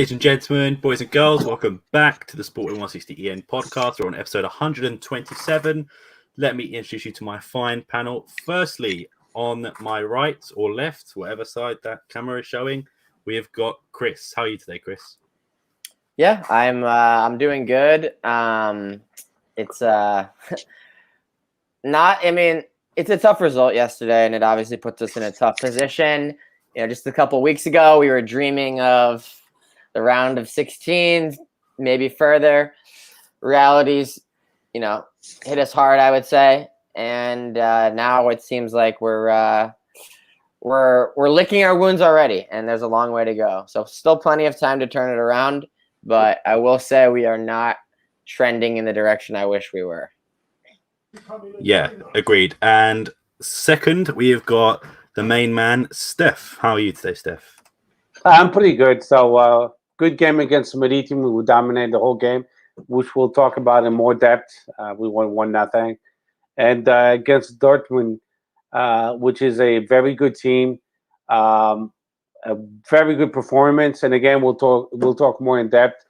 Ladies and gentlemen, boys and girls, welcome back to the Sporting160EN podcast. We're on episode 127. Let me introduce you to my fine panel. Firstly, on my right or left, whatever side that camera is showing, we have got Chris. How are you today, Chris? Yeah, I'm doing good. It's it's a tough result yesterday, and it obviously puts us in a tough position. You know, just a couple weeks ago, we were dreaming of the round of 16, maybe further. Realities, hit us hard, I would say, and now it seems like we're licking our wounds already, and there's a long way to go. So still plenty of time to turn it around, but I will say we are not trending in the direction I wish we were. Yeah, agreed. And second, we have got the main man, Steph. How are you today, Steph? I'm pretty good. So good game against Maritimo. We dominated the whole game, which we'll talk about in more depth. We won 1-0. And against Dortmund, which is a very good team, a very good performance. And again, we'll talk more in depth.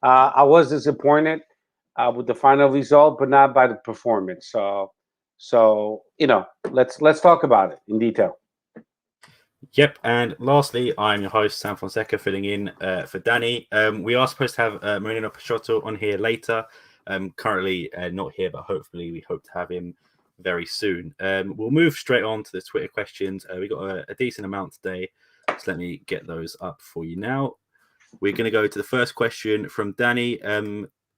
I was disappointed with the final result, but not by the performance. So let's talk about it in detail. Yep, and lastly, I'm your host, Sam Fonseca, filling in for Danny. We are supposed to have Maritimo on here later. Currently not here, but hopefully we hope to have him very soon. We'll move straight on to the Twitter questions. We got a decent amount today, so let me get those up for you now. We're going to go to the first question from Danny.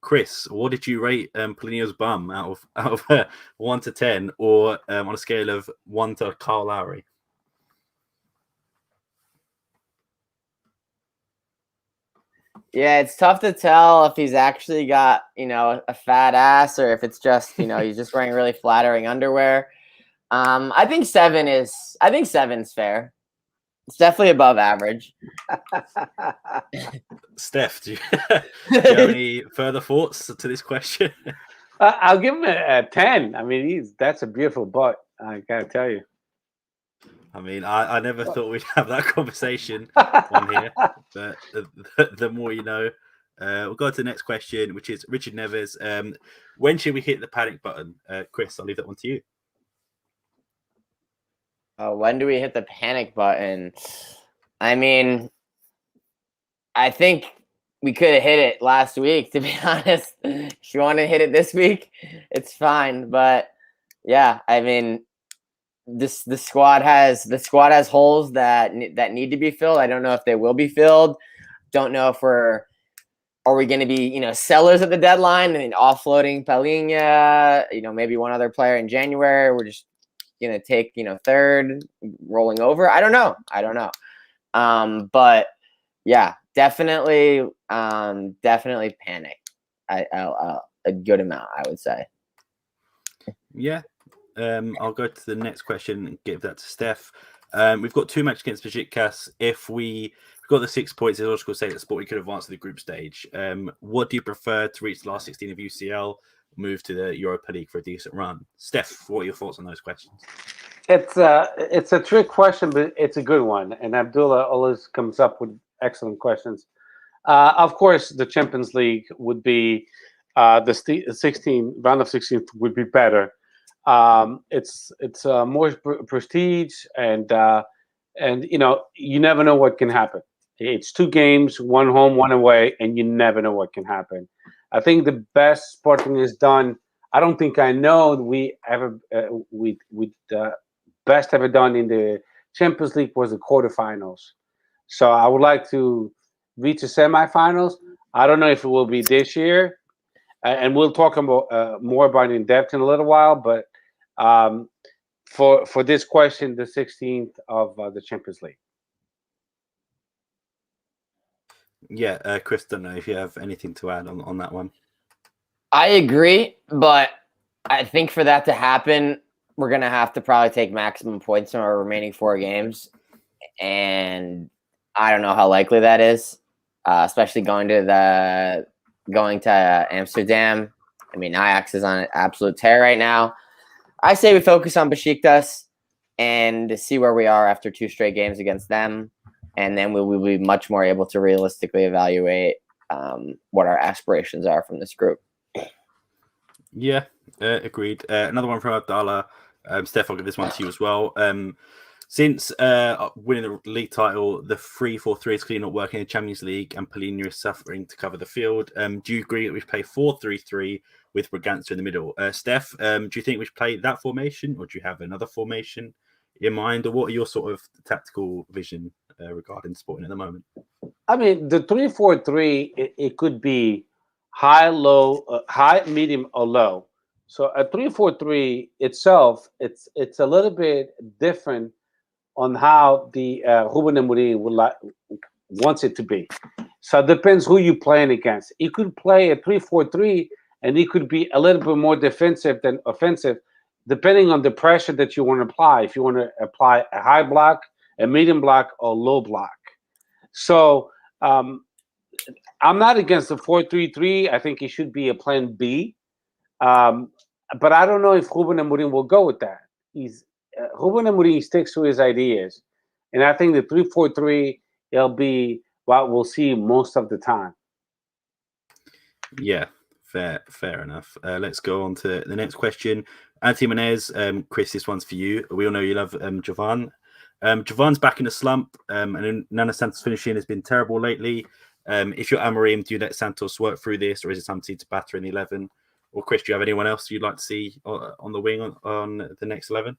Chris, what did you rate Polino's bum out of 1 to 10, or on a scale of 1 to Kyle Lowry? Yeah, it's tough to tell if he's actually got, a fat ass or if it's just, he's just wearing really flattering underwear. I think 7's fair. It's definitely above average. Steph, do you have any further thoughts to this question? I'll give him a 10. I mean, that's a beautiful butt. I gotta tell you. I mean, I never thought we'd have that conversation on here, but the more you know. We'll go to the next question, which is Richard Neves. When should we hit the panic button? Chris, I'll leave that one to you. When do we hit the panic button? I mean, I think we could have hit it last week, to be honest. If you want to hit it this week, it's fine. But yeah, I mean, the squad has holes that need to be filled. I don't know if they will be filled. Don't know if are we going to be sellers at the deadline and offloading Palhinha, maybe one other player in January. We're just going to take third, rolling over. I don't know. But yeah, definitely panic. A good amount, I would say. Yeah. I'll go to the next question and give that to Steph. We've got 2 matches against Besiktas. If we've got the 6 points, it's logical to say that Sporting could advance to the group stage. What do you prefer to reach the last 16 of UCL, move to the Europa League for a decent run? Steph, what are your thoughts on those questions? It's a trick question, but it's a good one. And Abdullah always comes up with excellent questions. Of course, the Champions League would be the round of 16 would be better. It's more prestige, and you never know what can happen. It's 2 games, 1 home, 1 away, and you never know what can happen. I think the best Sporting has done. I don't think I know we best ever done in the Champions League was the quarterfinals. So I would like to reach the semifinals. I don't know if it will be this year, and we'll talk about more about it in depth in a little while. But for this question, the 16th of the Champions League. Yeah, Chris, don't know if you have anything to add on that one. I agree, but I think for that to happen, we're going to have to probably take maximum points in our remaining 4 games. And I don't know how likely that is, especially going to Amsterdam. I mean, Ajax is on an absolute tear right now. I say we focus on Besiktas and see where we are after 2 straight games against them. and then we will be much more able to realistically evaluate what our aspirations are from this group. Yeah, agreed. Another one from Abdallah. Steph, I'll give this one to you as well. Since winning the league title, the 3-4-3 is clearly not working in the Champions League, and Paulinho is suffering to cover the field. Do you agree that we should play 4-3-3 with Braganza in the middle? Steph, do you think we should play that formation, or do you have another formation in mind, or what are your sort of tactical vision regarding Sporting at the moment? I mean, the 3-4-3, it could be high, low, high, medium, or low. So a 3-4-3 itself, it's a little bit different on how the Ruben Amorim wants it to be. So it depends who you're playing against. You could play a 3-4-3, and it could be a little bit more defensive than offensive, depending on the pressure that you want to apply. If you want to apply a high block, a medium block, or low block. So I'm not against the 4-3-3. I think it should be a plan B. But I don't know if Ruben Amorim will go with that. Ruben Amorim sticks to his ideas, and I think the 3-4-3 it'll be what we'll see most of the time. Yeah, fair enough. Let's go on to the next question. Anthony Menez, Chris, this one's for you. We all know you love Jovan. Jovan's back in a slump, and Nuno Santos' finishing has been terrible lately. If you're Amorim, do you let Santos work through this, or is it something to batter in the 11? Or Chris, do you have anyone else you'd like to see on the wing on the next 11?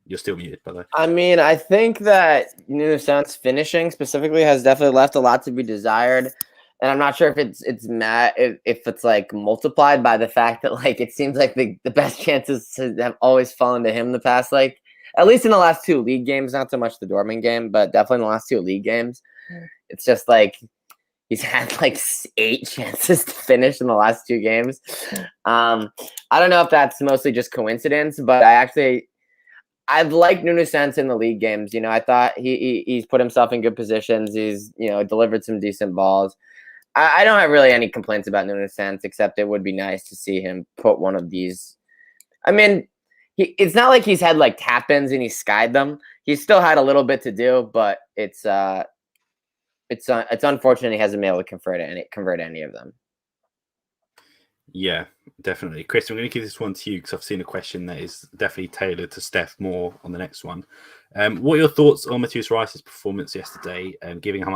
You're still muted, by the way. I mean, I think that Nuno Santos' finishing specifically has definitely left a lot to be desired, and I'm not sure if it's like multiplied by the fact that like it seems like the best chances have always fallen to him the past, like at least in the last 2 league games, not so much the Dortmund game, but definitely in the last 2 league games. It's just like he's had like 8 chances to finish in the last 2 games. I don't know if that's mostly just coincidence, but I've liked Nuno Santos in the league games. You know, I thought he's put himself in good positions. He's, delivered some decent balls. I don't have really any complaints about Nuno Santos, except it would be nice to see him put one of these. I mean, it's not like he's had like tap-ins and he skied them. He's still had a little bit to do, but it's unfortunate he hasn't been able to convert any of them. Yeah, definitely. Chris, I'm going to give this one to you because I've seen a question that is definitely tailored to Steph more on the next one. What are your thoughts on Matheus Reis's performance yesterday? Given how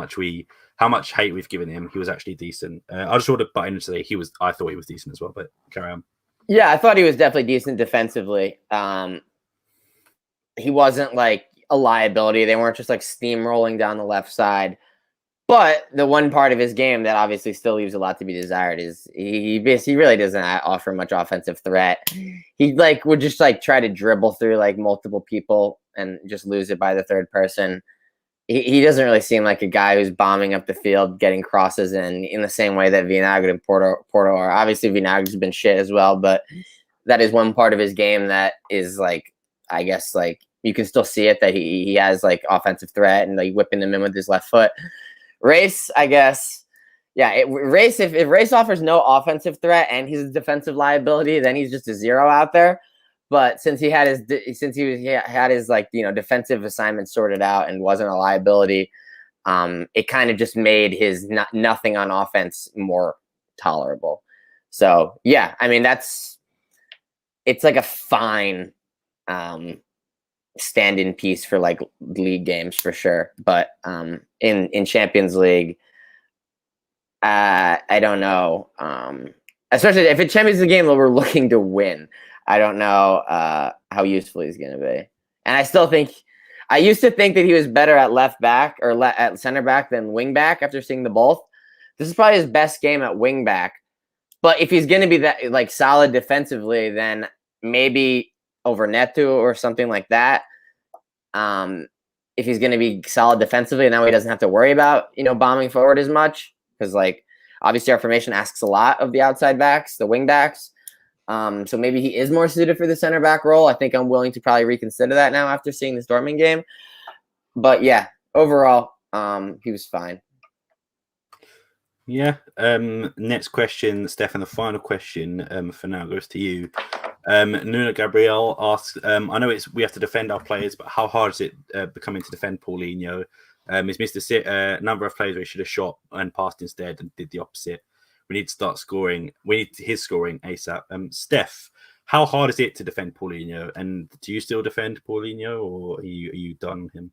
much hate we've given him, he was actually decent. I just want to butt in and say I thought he was decent as well, but carry on. Yeah, I thought he was definitely decent defensively. He wasn't like a liability. They weren't just like steamrolling down the left side. But the one part of his game that obviously still leaves a lot to be desired is he really doesn't offer much offensive threat. He like would just like try to dribble through like multiple people and just lose it by the third person. He doesn't really seem like a guy who's bombing up the field, getting crosses in the same way that Vinagre and Porto are. Obviously, Vinagre's been shit as well, but that is one part of his game that is like, I guess like you can still see it that he has like offensive threat and like whipping them in with his left foot. Race, I guess, yeah. If Race offers no offensive threat and he's a defensive liability, then he's just a 0 out there. But since he had his defensive assignment sorted out and wasn't a liability, it kind of just made his nothing on offense more tolerable. So yeah, I mean it's like a fine stand-in piece for like league games for sure, but in Champions League, I don't know. Especially if it's Champions League game that we're looking to win, I don't know how useful he's going to be. And I still think I used to think that he was better at left back or at center back than wing back. After seeing the both, this is probably his best game at wing back. But if he's going to be that like solid defensively, then maybe over Neto or something like that. If he's going to be solid defensively, now he doesn't have to worry about, bombing forward as much because like obviously our formation asks a lot of the outside backs, the wing backs. So maybe he is more suited for the center back role. I think I'm willing to probably reconsider that now after seeing this Dortmund game. But yeah, overall, he was fine. Yeah. Next question, Stefan, the final question for now goes to you. Nuno Gabriel asks, I know we have to defend our players, but how hard is it becoming to defend Paulinho? He's missed a number of plays where he should have shot and passed instead and did the opposite. We need to start scoring. We need his scoring ASAP. Steph, how hard is it to defend Paulinho? And do you still defend Paulinho, or are you done with him?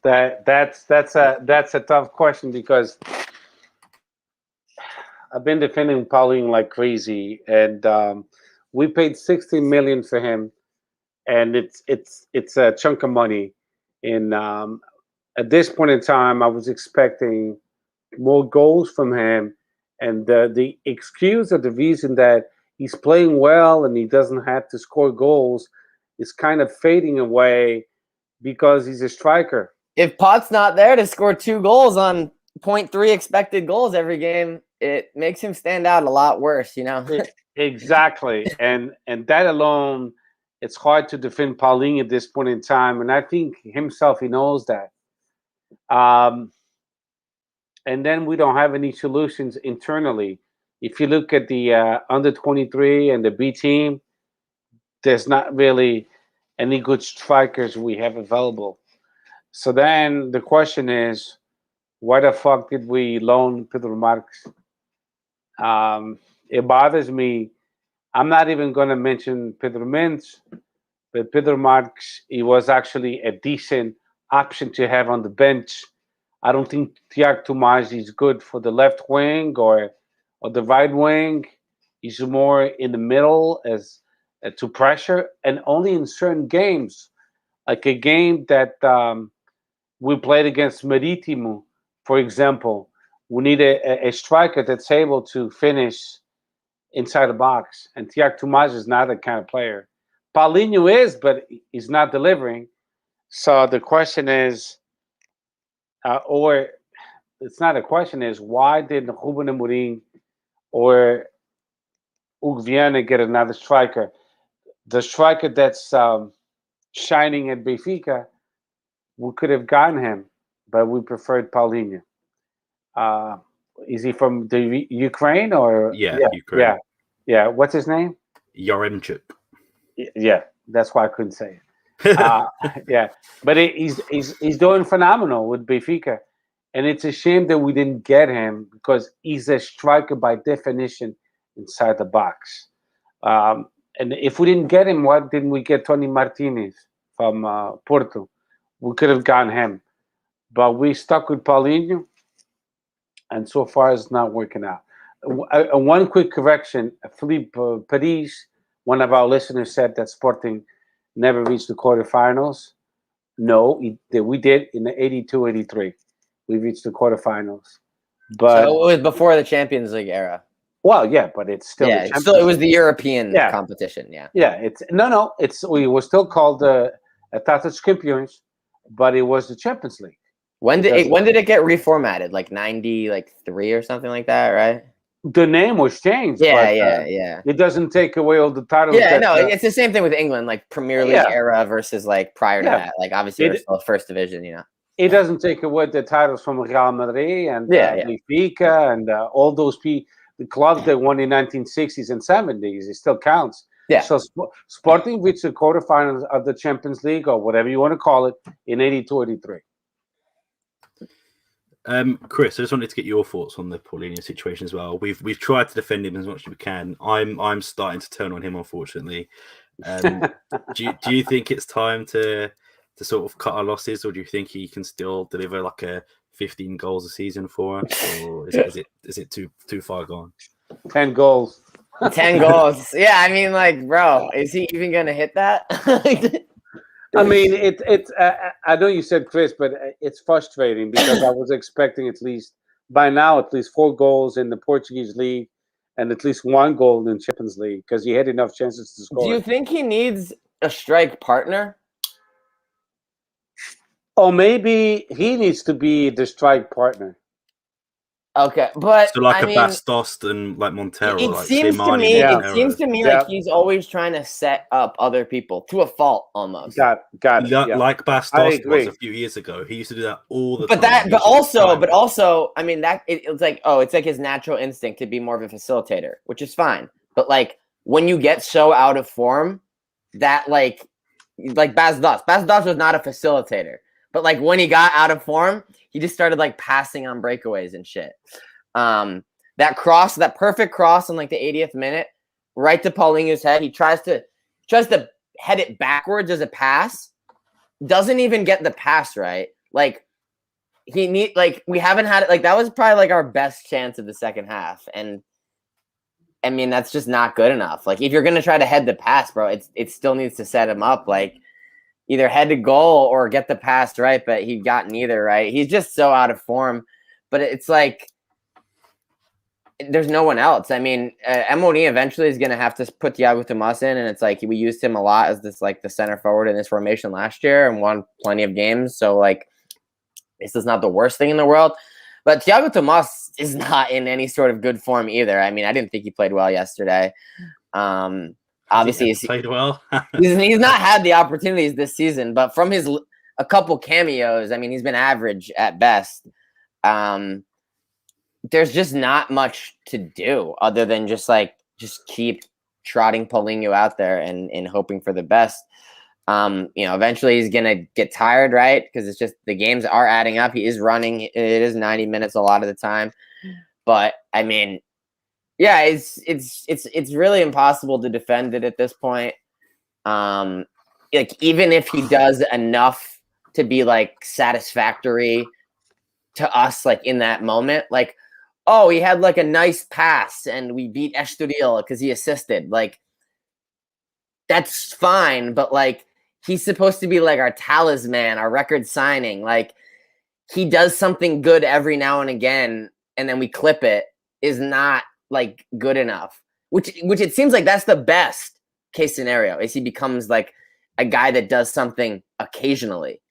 That's a tough question because I've been defending Paulinho like crazy, and we paid 60 million for him, and it's a chunk of money. And at this point in time, I was expecting more goals from him, and the excuse or the reason that he's playing well and he doesn't have to score goals is kind of fading away because he's a striker. If Pot's not there to score 2 goals on 0.3 expected goals every game, it makes him stand out a lot worse, you know? Exactly. And that alone, it's hard to defend Paulinho at this point in time. And I think himself, he knows that. And then we don't have any solutions internally. If you look at the under 23 and the B team, there's not really any good strikers we have available. So then the question is, why the fuck did we loan Pedro Marques? It bothers me. I'm not even going to mention Pedro Mendes, but Pedro Marques, he was actually a decent option to have on the bench. I don't think Tiago Tomás is good for the left wing or the right wing. He's more in the middle as to pressure, and only in certain games, like a game that we played against Maritimo, for example. We need a striker that's able to finish inside the box, and Tiago Tomás is not that kind of player. Paulinho is, but he's not delivering. So the question is, or it's not a question, is why did Ruben Amorim or Hugo Viana get another striker? The striker that's shining at Benfica, we could have gotten him, but we preferred Paulinho. Is he from the Ukraine or? Yeah, Ukraine. Yeah. What's his name? Yaremchuk. Yeah, that's why I couldn't say it. Yeah, but he's doing phenomenal with Benfica, and it's a shame that we didn't get him because he's a striker by definition inside the box. And if we didn't get him, why didn't we get Tony Martinez from Porto? We could have gotten him, but we stuck with Paulinho, and so far it's not working out. One quick correction: Philippe Paris, one of our listeners, said that Sporting never reached the quarterfinals. No, we did in the 82-83. We reached the quarterfinals, but so it was before the Champions League era. Well, yeah, but it's still it was the European competition. Yeah, it's we were still called the Taças Campeões, but it was the Champions League. When did it get reformatted? Like 93 or something like that, right? The name was changed. Yeah. It doesn't take away all the titles. Yeah, no, it's the same thing with England, like Premier League era versus like prior to that. Like obviously it was still first division, you know. It doesn't take away the titles from Real Madrid and Benfica and all those the clubs that won in 1960s and 70s. It still counts. Yeah. So Sporting reached the quarterfinals of the Champions League or whatever you want to call it in 82-83. Chris, I just wanted to get your thoughts on the Paulinho situation as well. We've tried to defend him as much as we can. I'm starting to turn on him, unfortunately. Do you think it's time to sort of cut our losses, or do you think he can still deliver like a 15 goals a season for us, or is it too far gone? 10 goals. 10 goals. Yeah, I mean, like, bro, is he even gonna hit that? I mean, it's. I know you said Chris, but it's frustrating because I was expecting at least 4 goals in the Portuguese league and at least 1 goal in the Champions League because he had enough chances to score. Do you think he needs a strike partner? Or maybe he needs to be the strike partner. Okay, but So like I a mean, Bastos and like Montero, it like seems to Slimani, me, Yeah. it seems to me Yeah. like he's always trying to set up other people to a fault almost. Got it. Yeah. Like I Bastos agree. was a few years ago. He used to do that all the But time. that, He but was just also, time. I mean that it's like, oh, it's like his natural instinct to be more of a facilitator, which is fine. But like when you get so out of form, that like Bas Dos was not a facilitator, but like when he got out of form, he just started like passing on breakaways and shit. That perfect cross in like the 80th minute, right to Paulinho's head. He tries to head it backwards as a pass, doesn't even get the pass right. Like we haven't had it. Like that was probably like our best chance of the second half, and I mean that's just not good enough. Like if you're gonna try to head the pass, bro, it still needs to set him up. Like either head to goal or get the pass right, but he got neither right. He's just so out of form. But it's like there's no one else. I mean, Emoni eventually is going to have to put Thiago Tomas in, and it's like we used him a lot as this like the center forward in this formation last year and won plenty of games. So like this is not the worst thing in the world. But Thiago Tomas is not in any sort of good form either. I mean, I didn't think he played well yesterday. Obviously, He played well. he's not had the opportunities this season, but from a couple cameos, I mean, he's been average at best. There's just not much to do other than just keep trotting Paulinho out there and hoping for the best. Eventually he's gonna get tired, right? Because it's just the games are adding up. He is running. It is 90 minutes a lot of the time, but I mean, yeah, it's really impossible to defend it at this point. Like even if he does enough to be like satisfactory to us, like in that moment, like, oh, he had like a nice pass and we beat Estoril because he assisted. Like that's fine, but like he's supposed to be like our talisman, our record signing. Like he does something good every now and again, and then we clip it is not like good enough. Which it seems like that's the best case scenario is he becomes like a guy that does something occasionally.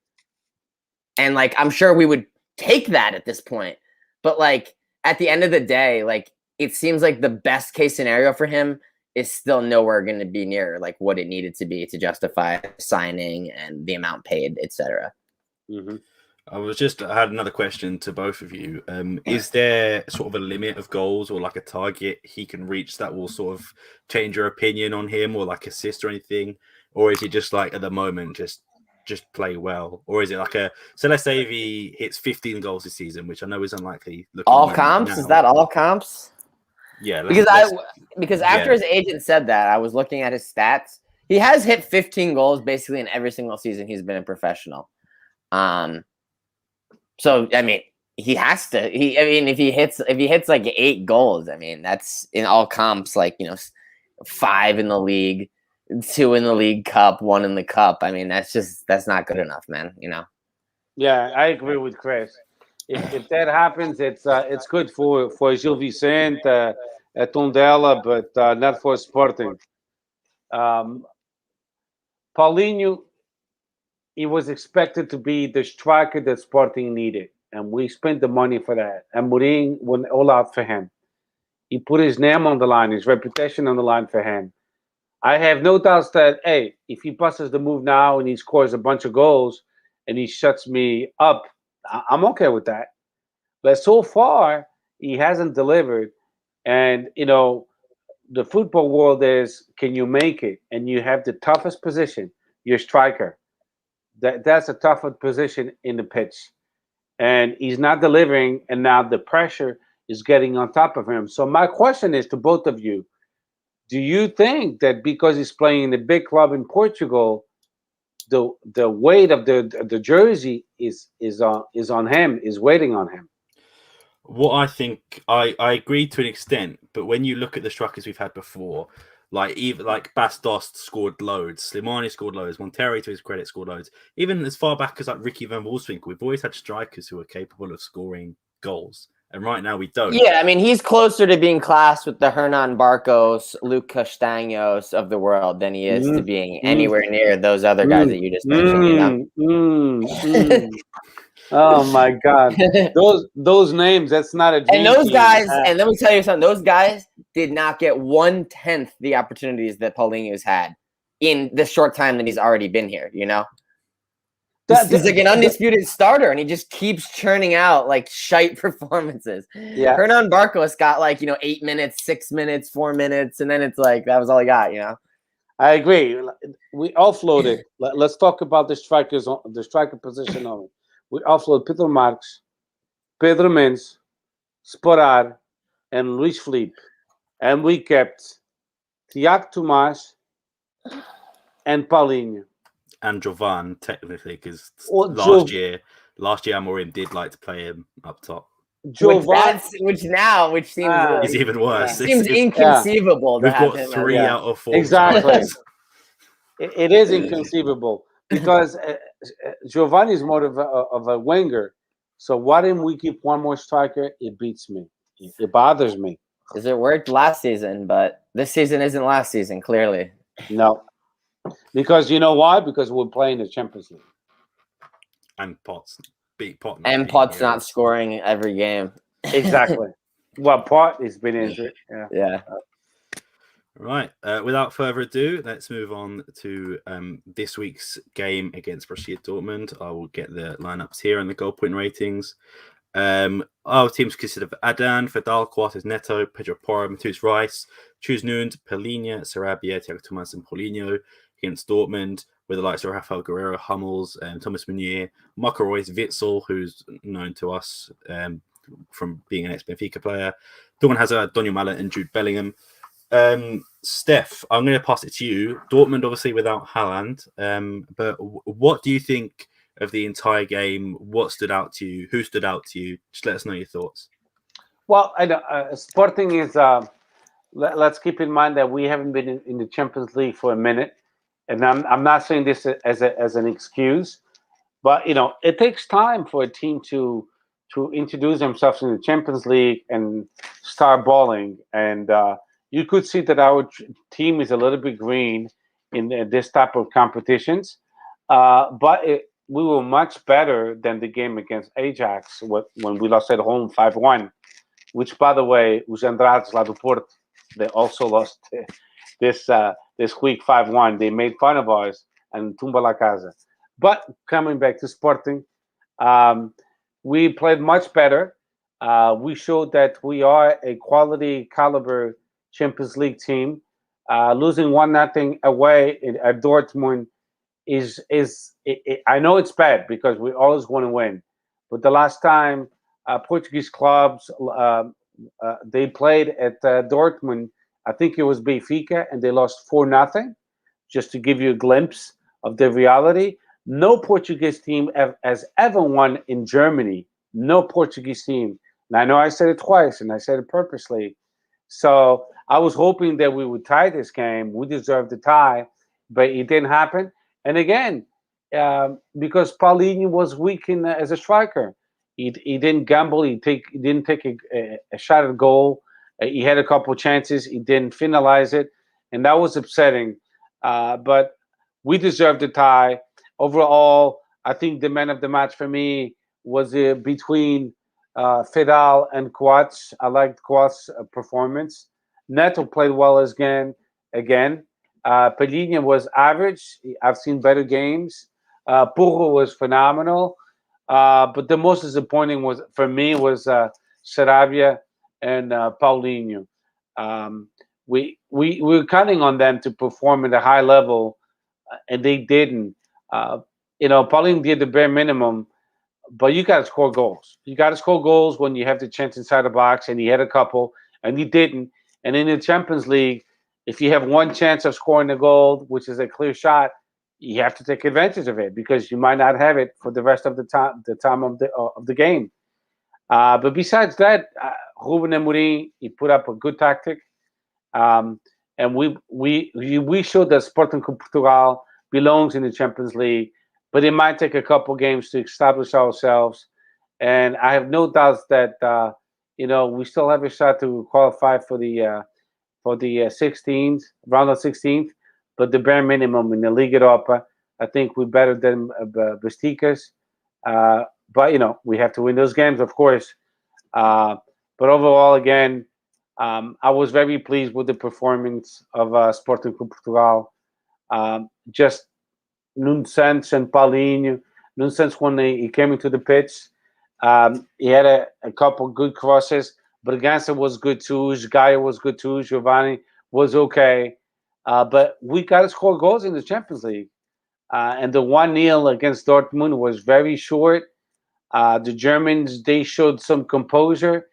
And like I'm sure we would take that at this point. But like at the end of the day, like it seems like the best case scenario for him is still nowhere going to be near like what it needed to be to justify signing and the amount paid, etc. Mm-hmm. I had another question to both of you. Is there sort of a limit of goals or like a target he can reach that will sort of change your opinion on him or like assist or anything? Or is it just like at the moment, just play well? Or is it like so let's say if he hits 15 goals this season, which I know is unlikely. All comps? Now. Is that all comps? Yeah. Because after his agent said that, I was looking at his stats. He has hit 15 goals basically in every single season he's been a professional. So I mean, he has to. If he hits like 8 goals, I mean that's in all comps, like 5 in the league, 2 in the League Cup, 1 in the Cup. I mean that's not good enough, man. Yeah, I agree with Chris. If that happens, it's good for Gil Vicente, Tondela, but not for Sporting. Paulinho, he was expected to be the striker that Sporting needed, and we spent the money for that. And Mourinho went all out for him. He put his name on the line, his reputation on the line for him. I have no doubts that, hey, if he busts the move now and he scores a bunch of goals and he shuts me up, I'm okay with that. But so far, he hasn't delivered. And, the football world is, can you make it? And you have the toughest position, your striker. That's a tougher position in the pitch. And he's not delivering, and now the pressure is getting on top of him. So my question is to both of you, do you think that because he's playing in a big club in Portugal, the weight of the jersey is on him, is waiting on him? What I think, I agree to an extent, but when you look at the strikers we've had before, even Bastos scored loads, Slimani scored loads, Montero, to his credit, scored loads. Even as far back as like Ricky van Wolfswinkel, we've always had strikers who are capable of scoring goals, and right now we don't. Yeah, I mean he's closer to being classed with the Hernan Barcos, Luke Castaños of the world than he is to being anywhere near those other guys that you just mentioned. Oh my God, those names. That's not a dream And those team. guys, and let me tell you something. Those guys did not get 1/10 the opportunities that Paulinho's had in the short time that he's already been here. You know, he's like an undisputed starter, and he just keeps churning out like shite performances. Yeah. Hernan Barcos got like 8 minutes, 6 minutes, 4 minutes, and then it's like that was all he got. You know. I agree. We offloaded. Let's talk about the strikers, the striker position only. We offload Pedro Marques, Pedro Mendes, Sporar, and Luis Felipe, and we kept Tiago Tomás and Paulinho. And Jovan, technically, because Or last year Amorim did like to play him up top. Jovan, Which seems It's even worse. seems inconceivable. We've to have got him 3 out of 4. Exactly. It is inconceivable because Giovanni is more of a winger. So why didn't we keep one more striker? It beats me. It bothers me. Because it worked last season, but this season isn't last season, clearly. No. Because you know why? Because we're playing the Champions League. And Potts beat Pot. And Potts not scoring every game. Exactly. Well, Pot has been injured. Yeah. Right. Without further ado, let's move on to this week's game against Borussia Dortmund. I will get the lineups here and the goal point ratings. Our teams consist of Adan, Vidal, Coates, Neto, Pedro Porro, Matheus Rice, Choose Nund, Palhinha, Sarabia, Thiago Tomás, and Paulinho against Dortmund, with the likes of Rafael Guerrero, Hummels, Thomas Meunier, Marco Reus, Witsel, who's known to us from being an ex-Benfica player, Dortmund has Daniel Mallet and Jude Bellingham. Steph, I'm going to pass it to you. Dortmund, obviously, without Haaland. But what do you think of the entire game? What stood out to you? Who stood out to you? Just let us know your thoughts. Well, I know Sporting is. Let's keep in mind that we haven't been in the Champions League for a minute, and I'm not saying this as an excuse, but it takes time for a team to introduce themselves in the Champions League and start balling. And you could see that our team is a little bit green in this type of competitions, but we were much better than the game against Ajax when we lost at home 5-1, which, by the way, os Andrades lá do Porto, they also lost this week 5-1. They made fun of us and tumba la casa. But coming back to Sporting, we played much better. We showed that we are a quality caliber Champions League team. Losing 1-0 away at Dortmund is I know it's bad because we always want to win. But the last time Portuguese clubs they played at Dortmund, I think it was Benfica, and they lost 4-0. Just to give you a glimpse of the reality, no Portuguese team has ever won in Germany. No Portuguese team. And I know I said it twice, and I said it purposely. So I was hoping that we would tie this game. We deserved the tie, but it didn't happen. And again, because Paulinho was weak as a striker. He didn't gamble. He didn't take a shot at goal. He had a couple of chances. He didn't finalize it, and that was upsetting. But we deserved the tie. Overall, I think the man of the match for me was between Vidal and Coates. I liked Coates' performance. Neto played well again. Palhinha was average. I've seen better games. Porro was phenomenal. But the most disappointing for me was Sarabia and Paulinho. We were counting on them to perform at a high level, and they didn't. Paulinho did the bare minimum, but you got to score goals. You got to score goals when you have the chance inside the box, and he had a couple, and he didn't. And in the Champions League, if you have one chance of scoring a goal, which is a clear shot, you have to take advantage of it because you might not have it for the rest of the time of the game. But besides that, Ruben Amorim, he put up a good tactic, and we showed that Sporting Portugal belongs in the Champions League, but it might take a couple games to establish ourselves. And I have no doubts that we still have a shot to qualify for the 16th round of 16th. But the bare minimum in the Liga Europa, I think we're better than Besiktas. but we have to win those games, of course. But overall, again, I was very pleased with the performance of Sporting Portugal. Just Nunes and Paulinho. Nunes, when he came into the pitch, he had a couple good crosses. Bragança was good too. Gaia was good too. Giovanni was okay. But we got to score goals in the Champions League. And the 1-0 against Dortmund was very short. The Germans, they showed some composure.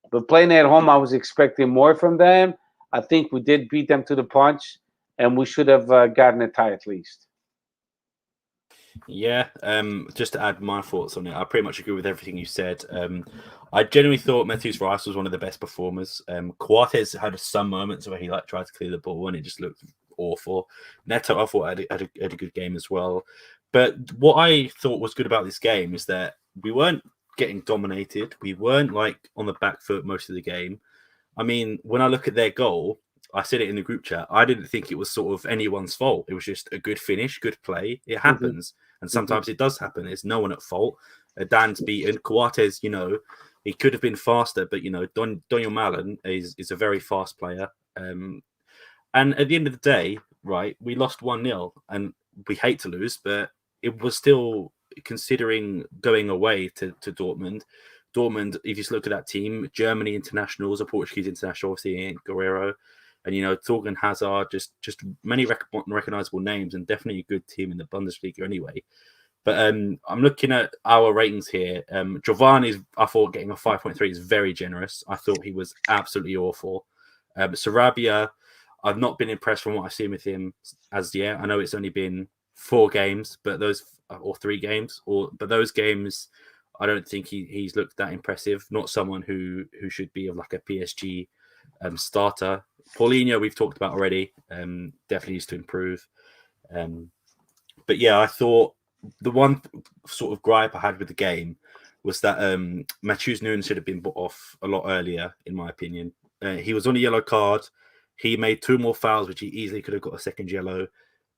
But playing at home, I was expecting more from them. I think we did beat them to the punch, and we should have gotten a tie at least. Yeah, just to add my thoughts on it, I pretty much agree with everything you said. I genuinely thought Matheus Rice was one of the best performers. Coates had some moments where he tried to clear the ball and it just looked awful. Neto, I thought had a good game as well. But what I thought was good about this game is that we weren't getting dominated. We weren't on the back foot most of the game. I mean, when I look at their goal, I said it in the group chat, I didn't think it was sort of anyone's fault. It was just a good finish, good play. It happens. And sometimes it does happen. There's no one at fault. Dan's beaten. Coates, he could have been faster, but, Daniel Malen is a very fast player. And at the end of the day, right, we lost 1-0 and we hate to lose, but it was still, considering going away to Dortmund. Dortmund, if you look at that team, Germany internationals, a Portuguese international, obviously, Guerreiro, and Thorgan Hazard, just many recognizable names, and definitely a good team in the Bundesliga anyway. But I'm looking at our ratings here. Giovanni, I thought getting a 5.3 is very generous. I thought he was absolutely awful. Sarabia, I've not been impressed from what I've seen with him as yet. I know it's only been 4 games, but those 3 games, but those games, I don't think he's looked that impressive. Not someone who should be of a PSG starter. Paulinho, we've talked about already. Definitely needs to improve. But yeah, I thought the one sort of gripe I had with the game was that Matheus Nunes should have been brought off a lot earlier, in my opinion. He was on a yellow card. He made 2 more fouls, which he easily could have got a second yellow.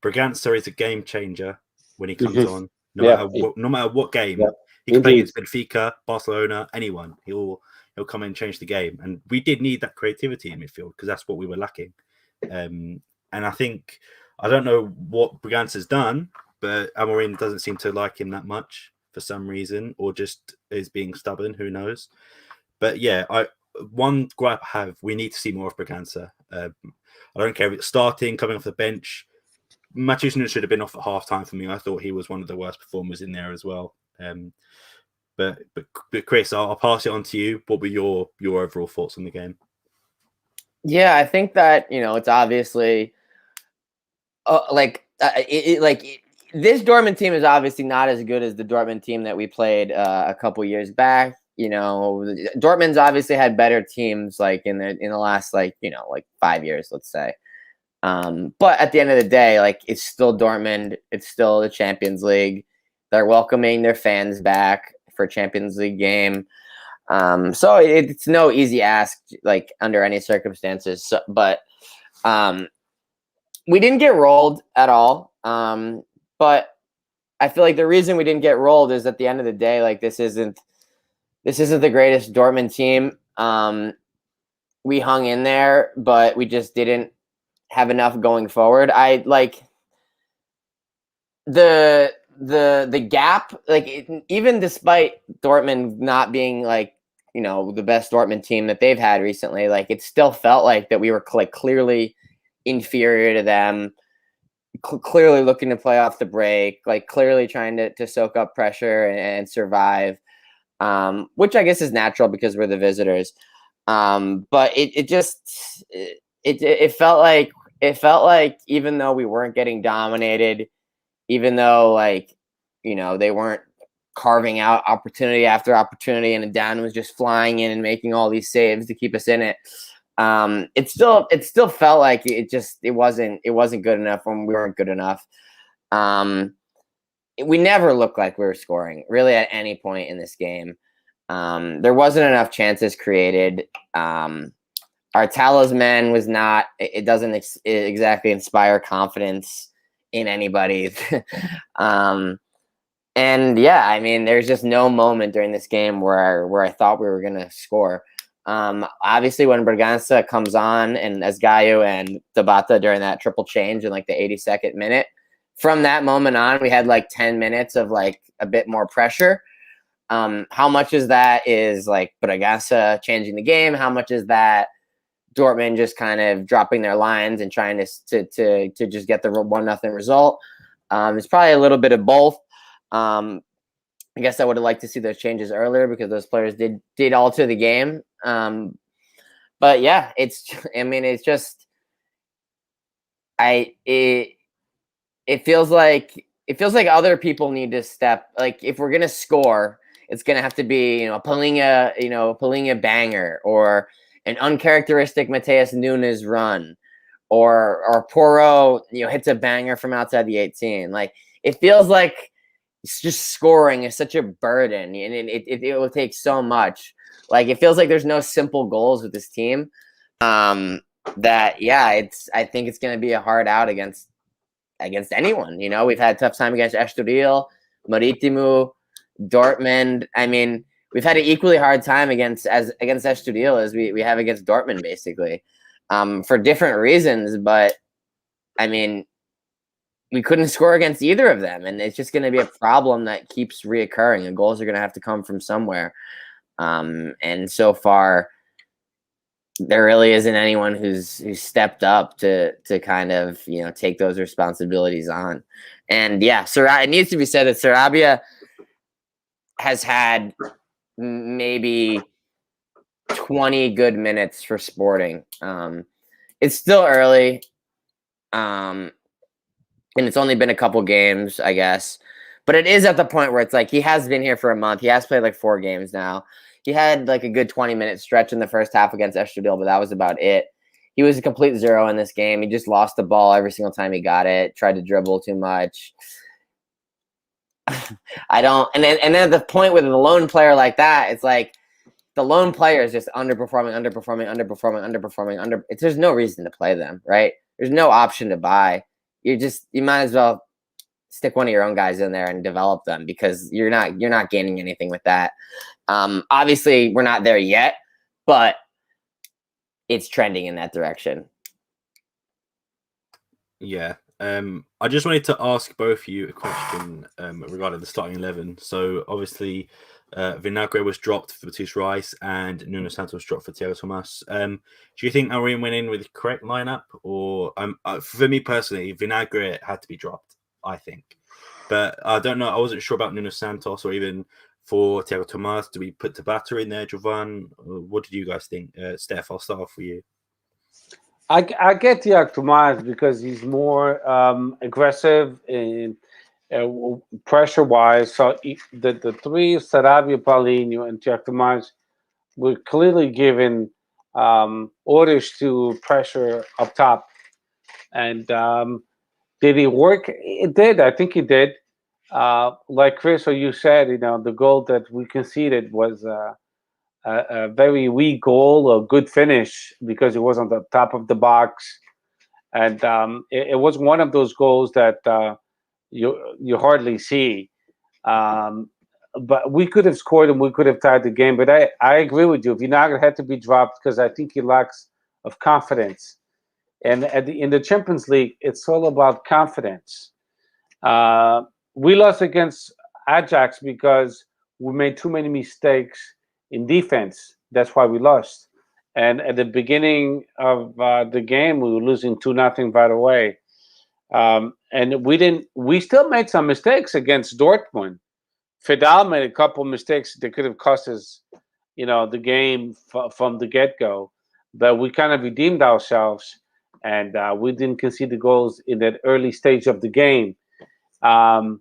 Bragança is a game changer when he comes on. No matter what game. Yeah. He can play against Benfica, Barcelona, anyone. He'll come in and change the game. And we did need that creativity in midfield because that's what we were lacking. And I think, I don't know what Bragança's done, but Amorim doesn't seem to like him that much for some reason, or just is being stubborn. Who knows? But yeah, one gripe I have, we need to see more of Bragança. I don't care if it's starting, coming off the bench. Matheus Nunes should have been off at half-time for me. I thought he was one of the worst performers in there as well. But Chris, I'll pass it on to you. What were your overall thoughts on the game? Yeah, I think that it's obviously this Dortmund team is obviously not as good as the Dortmund team that we played a couple years back. Dortmund's obviously had better teams in the last 5 years, let's say. But at the end of the day, it's still Dortmund. It's still the Champions League. They're welcoming their fans back for a Champions League game. So it's no easy ask, under any circumstances. But we didn't get rolled at all. But I feel like the reason we didn't get rolled is at the end of the day, this isn't the greatest Dortmund team. We hung in there, but we just didn't have enough going forward. I the gap, even despite Dortmund not being the best Dortmund team that they've had recently, it still felt like that we were clearly inferior to them, clearly looking to play off the break, clearly trying to soak up pressure and survive, which I guess is natural because we're the visitors. But it felt like even though we weren't getting dominated, even though they weren't carving out opportunity after opportunity and Dan was just flying in and making all these saves to keep us in it, it still felt like it wasn't good enough when we weren't good enough. We never looked like we were scoring really at any point in this game. There wasn't enough chances created. Our talisman was not. It doesn't exactly inspire confidence in anybody. And yeah, I mean, there's just no moment during this game where I thought we were gonna score. Obviously, when Bragança comes on and as Gaio and Tabata during that triple change in like the 82nd minute, from that moment on, we had like 10 minutes of like a bit more pressure. How much is that is like Bragança changing the game? How much is that Dortmund just kind of dropping their lines and trying to just get the 1-0 result? It's probably a little bit of both. I guess I would have liked to see those changes earlier because those players did alter the game. But yeah, it's just it feels like other people need to step, like if we're gonna score, it's gonna have to be a Palinha banger or an uncharacteristic Mateus Nunes run or Porro hits a banger from outside the 18. Like it feels like it's just scoring is such a burden, and it will take so much. Like it feels like there's no simple goals with this team. That I think it's going to be a hard out against anyone. We've had a tough time against Estoril, Maritimo, Dortmund. I mean, we've had an equally hard time against Estoril as we have against Dortmund, basically, for different reasons. But I mean, we couldn't score against either of them, and it's just going to be a problem that keeps reoccurring. The goals are going to have to come from somewhere, and so far, there really isn't anyone who's stepped up to kind of take those responsibilities on. And yeah, it needs to be said that Sarabia has had maybe 20 good minutes for Sporting. It's still early. And it's only been a couple games, I guess. But it is at the point where it's like he has been here for a month. He has played like 4 games now. He had like a good 20-minute stretch in the first half against Estoril, but that was about it. He was a complete zero in this game. He just lost the ball every single time he got it, tried to dribble too much. And then at the point with a lone player like that, it's like the lone player is just underperforming. There's no reason to play them, right? There's no option to buy. You might as well stick one of your own guys in there and develop them because you're not gaining anything with that. Obviously, we're not there yet, but it's trending in that direction. Yeah. I just wanted to ask both of you a question regarding the starting 11. So obviously, Vinagre was dropped for Baptiste Rice and Nuno Santos was dropped for Thiago Tomas. Do you think Aurélien went in with the correct lineup, or for me personally, Vinagre had to be dropped, I think. But I don't know. I wasn't sure about Nuno Santos or even for Thiago Tomas. Do we put Tabata in there, Jovan? What did you guys think? Steph, I'll start off with you. I get Thiago Tomas because he's more aggressive and pressure-wise. So the three, Sarabia, Paulinho, and Thiago Tomas, were clearly given orders to pressure up top. And did it work? It did. I think it did. Like Chris or you said, the goal that we conceded was a very weak goal, a good finish because it was on the top of the box, and it was one of those goals that you hardly see. But we could have scored and we could have tied the game. But I agree with you. Vinagre had to be dropped because I think he lacks of confidence. And in the Champions League, it's all about confidence. We lost against Ajax because we made too many mistakes in defense. That's why we lost. And at the beginning of the game, we were losing 2-0 right away. And we still made some mistakes against Dortmund. Fidal made a couple mistakes that could have cost us, the game from the get-go. But we kind of redeemed ourselves, and we didn't concede the goals in that early stage of the game. We're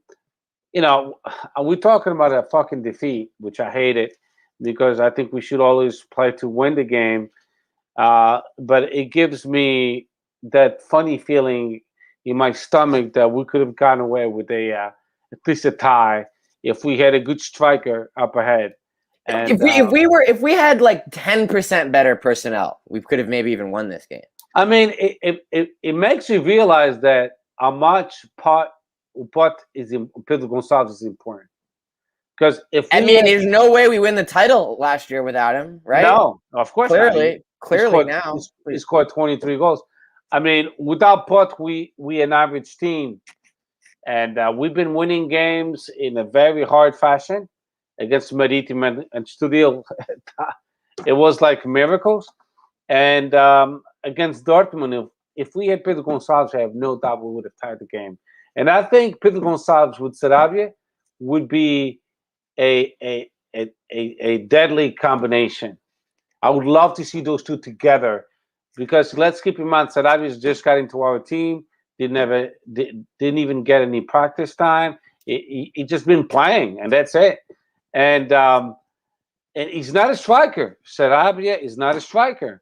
talking about a fucking defeat, which I hated, because I think we should always play to win the game. But it gives me that funny feeling in my stomach that we could have gotten away with at least a tie if we had a good striker up ahead. And if we had like 10% better personnel, we could have maybe even won this game. I mean, it makes you realize that how much part Pedro Gonçalves is important. Because if there's no way we win the title last year without him, right? No, of course not. Clearly now. He scored 23 goals. I mean, without Pot, we an average team. And we've been winning games in a very hard fashion against Maritimo and Studio. It was like miracles. And against Dortmund, if we had Pedro Gonçalves, I have no doubt we would have tied the game. And I think Pedro Gonçalves with Sarabia would be a deadly combination. I would love to see those two together, because let's keep in mind, Sarabia's just got into our team. Didn't even get any practice time. He just been playing, and that's it. And he's not a striker. Sarabia is not a striker.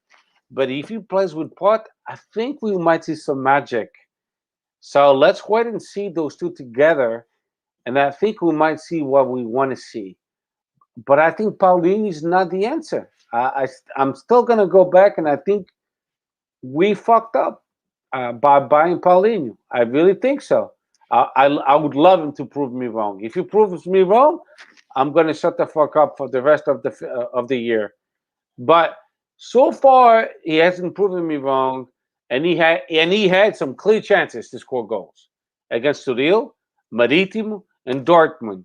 But if he plays with Pot, I think we might see some magic. So let's wait and see those two together. And I think we might see what we want to see. But I think Paulinho is not the answer. I'm still going to go back, and I think we fucked up by buying Paulinho. I really think so. I would love him to prove me wrong. If he proves me wrong, I'm going to shut the fuck up for the rest of the year. But so far, he hasn't proven me wrong, and he had some clear chances to score goals against Real, Maritimo, and Dortmund.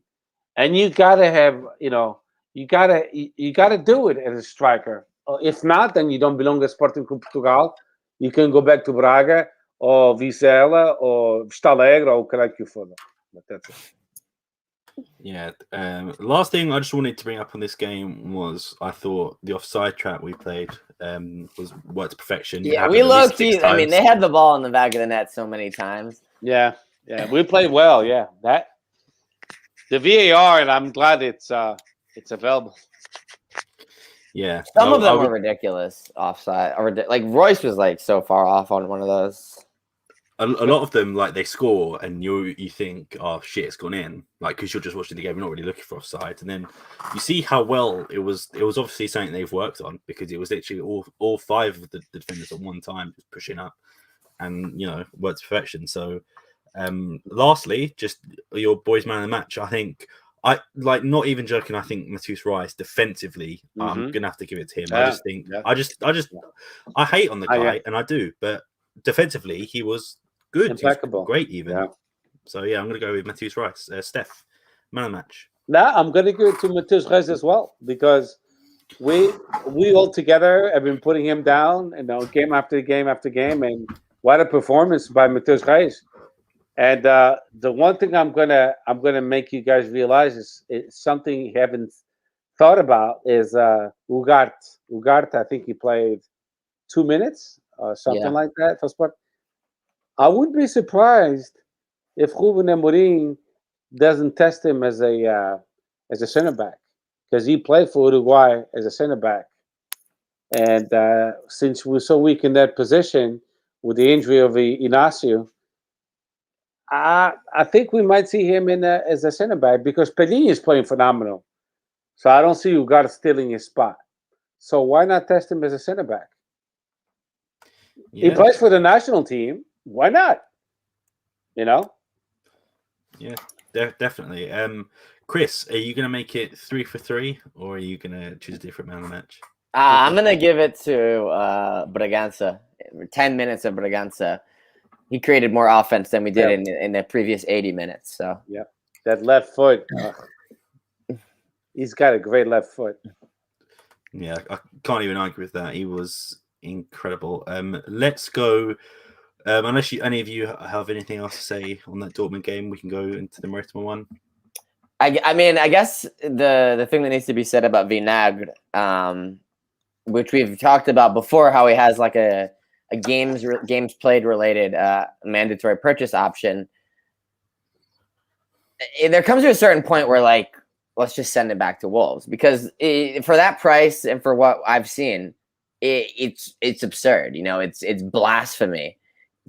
And you gotta have, you gotta do it as a striker. If not, then you don't belong at Sporting Portugal. You can go back to Braga or Vizela or Vista Alegre or Caracas for them. But that's it. Yeah. Last thing I just wanted to bring up on this game was I thought the offside trap we played worked to perfection. Yeah, we low-key. I mean, they had the ball in the back of the net so many times. Yeah, we played well. Yeah, the VAR, and I'm glad it's available. Yeah, some of them were ridiculous offside, or like Royce was like so far off on one of those. A lot of them, like, they score and you think, oh shit, it's gone in, like, because you're just watching the game, you're not really looking for offside, and then you see how well it was obviously something they've worked on, because it was literally all five of the defenders at one time pushing up, and worked to perfection. So lastly, just your boys man of the match, I think, not even joking, I think Matheus Reis defensively, I'm gonna have to give it to him. I just think I hate on the guy, and I do, but defensively he was good, impeccable, great even. Yeah. So yeah, I'm gonna go with Matheus Reis. Steph, man of the match. Now I'm gonna go to Matheus Reis as well, because we all together have been putting him down, game after game after game, and what a performance by Matheus Reis. And the one thing I'm gonna make you guys realize is something you haven't thought about is Ugarte. Ugarte, I think he played 2 minutes or something like that for Sport. I wouldn't be surprised if Ruben Amorim doesn't test him as a center back, because he played for Uruguay as a center back, and since we're so weak in that position with the injury of Inácio, I think we might see him as a center back, because Pedrinho is playing phenomenal. So I don't see Ugarte stealing his spot. So why not test him as a center back? Yeah. He plays for the national team. Why not? Yeah, definitely. Chris, are you going to make it 3 for 3, or are you going to choose a different man of the match? I'm going to give it to Bragança. 10 minutes of Bragança. He created more offense than we did in the previous 80 minutes. So yeah, that left foot. He's got a great left foot. Yeah, I can't even argue with that. He was incredible. Let's go. Unless any of you have anything else to say on that Dortmund game, we can go into the Maritimo one. I mean, I guess the thing that needs to be said about Vinagre, which we've talked about before, how he has like a games played related mandatory purchase option. There comes to a certain point where, like, let's just send it back to Wolves, because for that price and for what I've seen, it's absurd. It's blasphemy.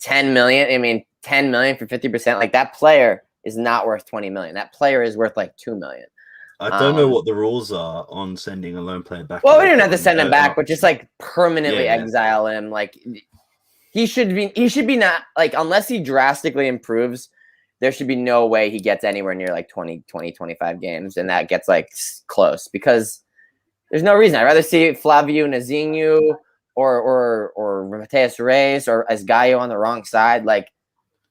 10 million. I mean, 10 million for 50%. Like, that player is not worth 20 million. That player is worth like 2 million. I don't know what the rules are on sending a loan player back. Well, we didn't have to send him back, but just like permanently exile him. Like, he should be not, like, unless he drastically improves there should be no way he gets anywhere near like 20, 25 games, and that gets like close, because there's no reason. I'd rather see Flavio Nazinho or Mateus Reis or as Gallo on the wrong side. Like,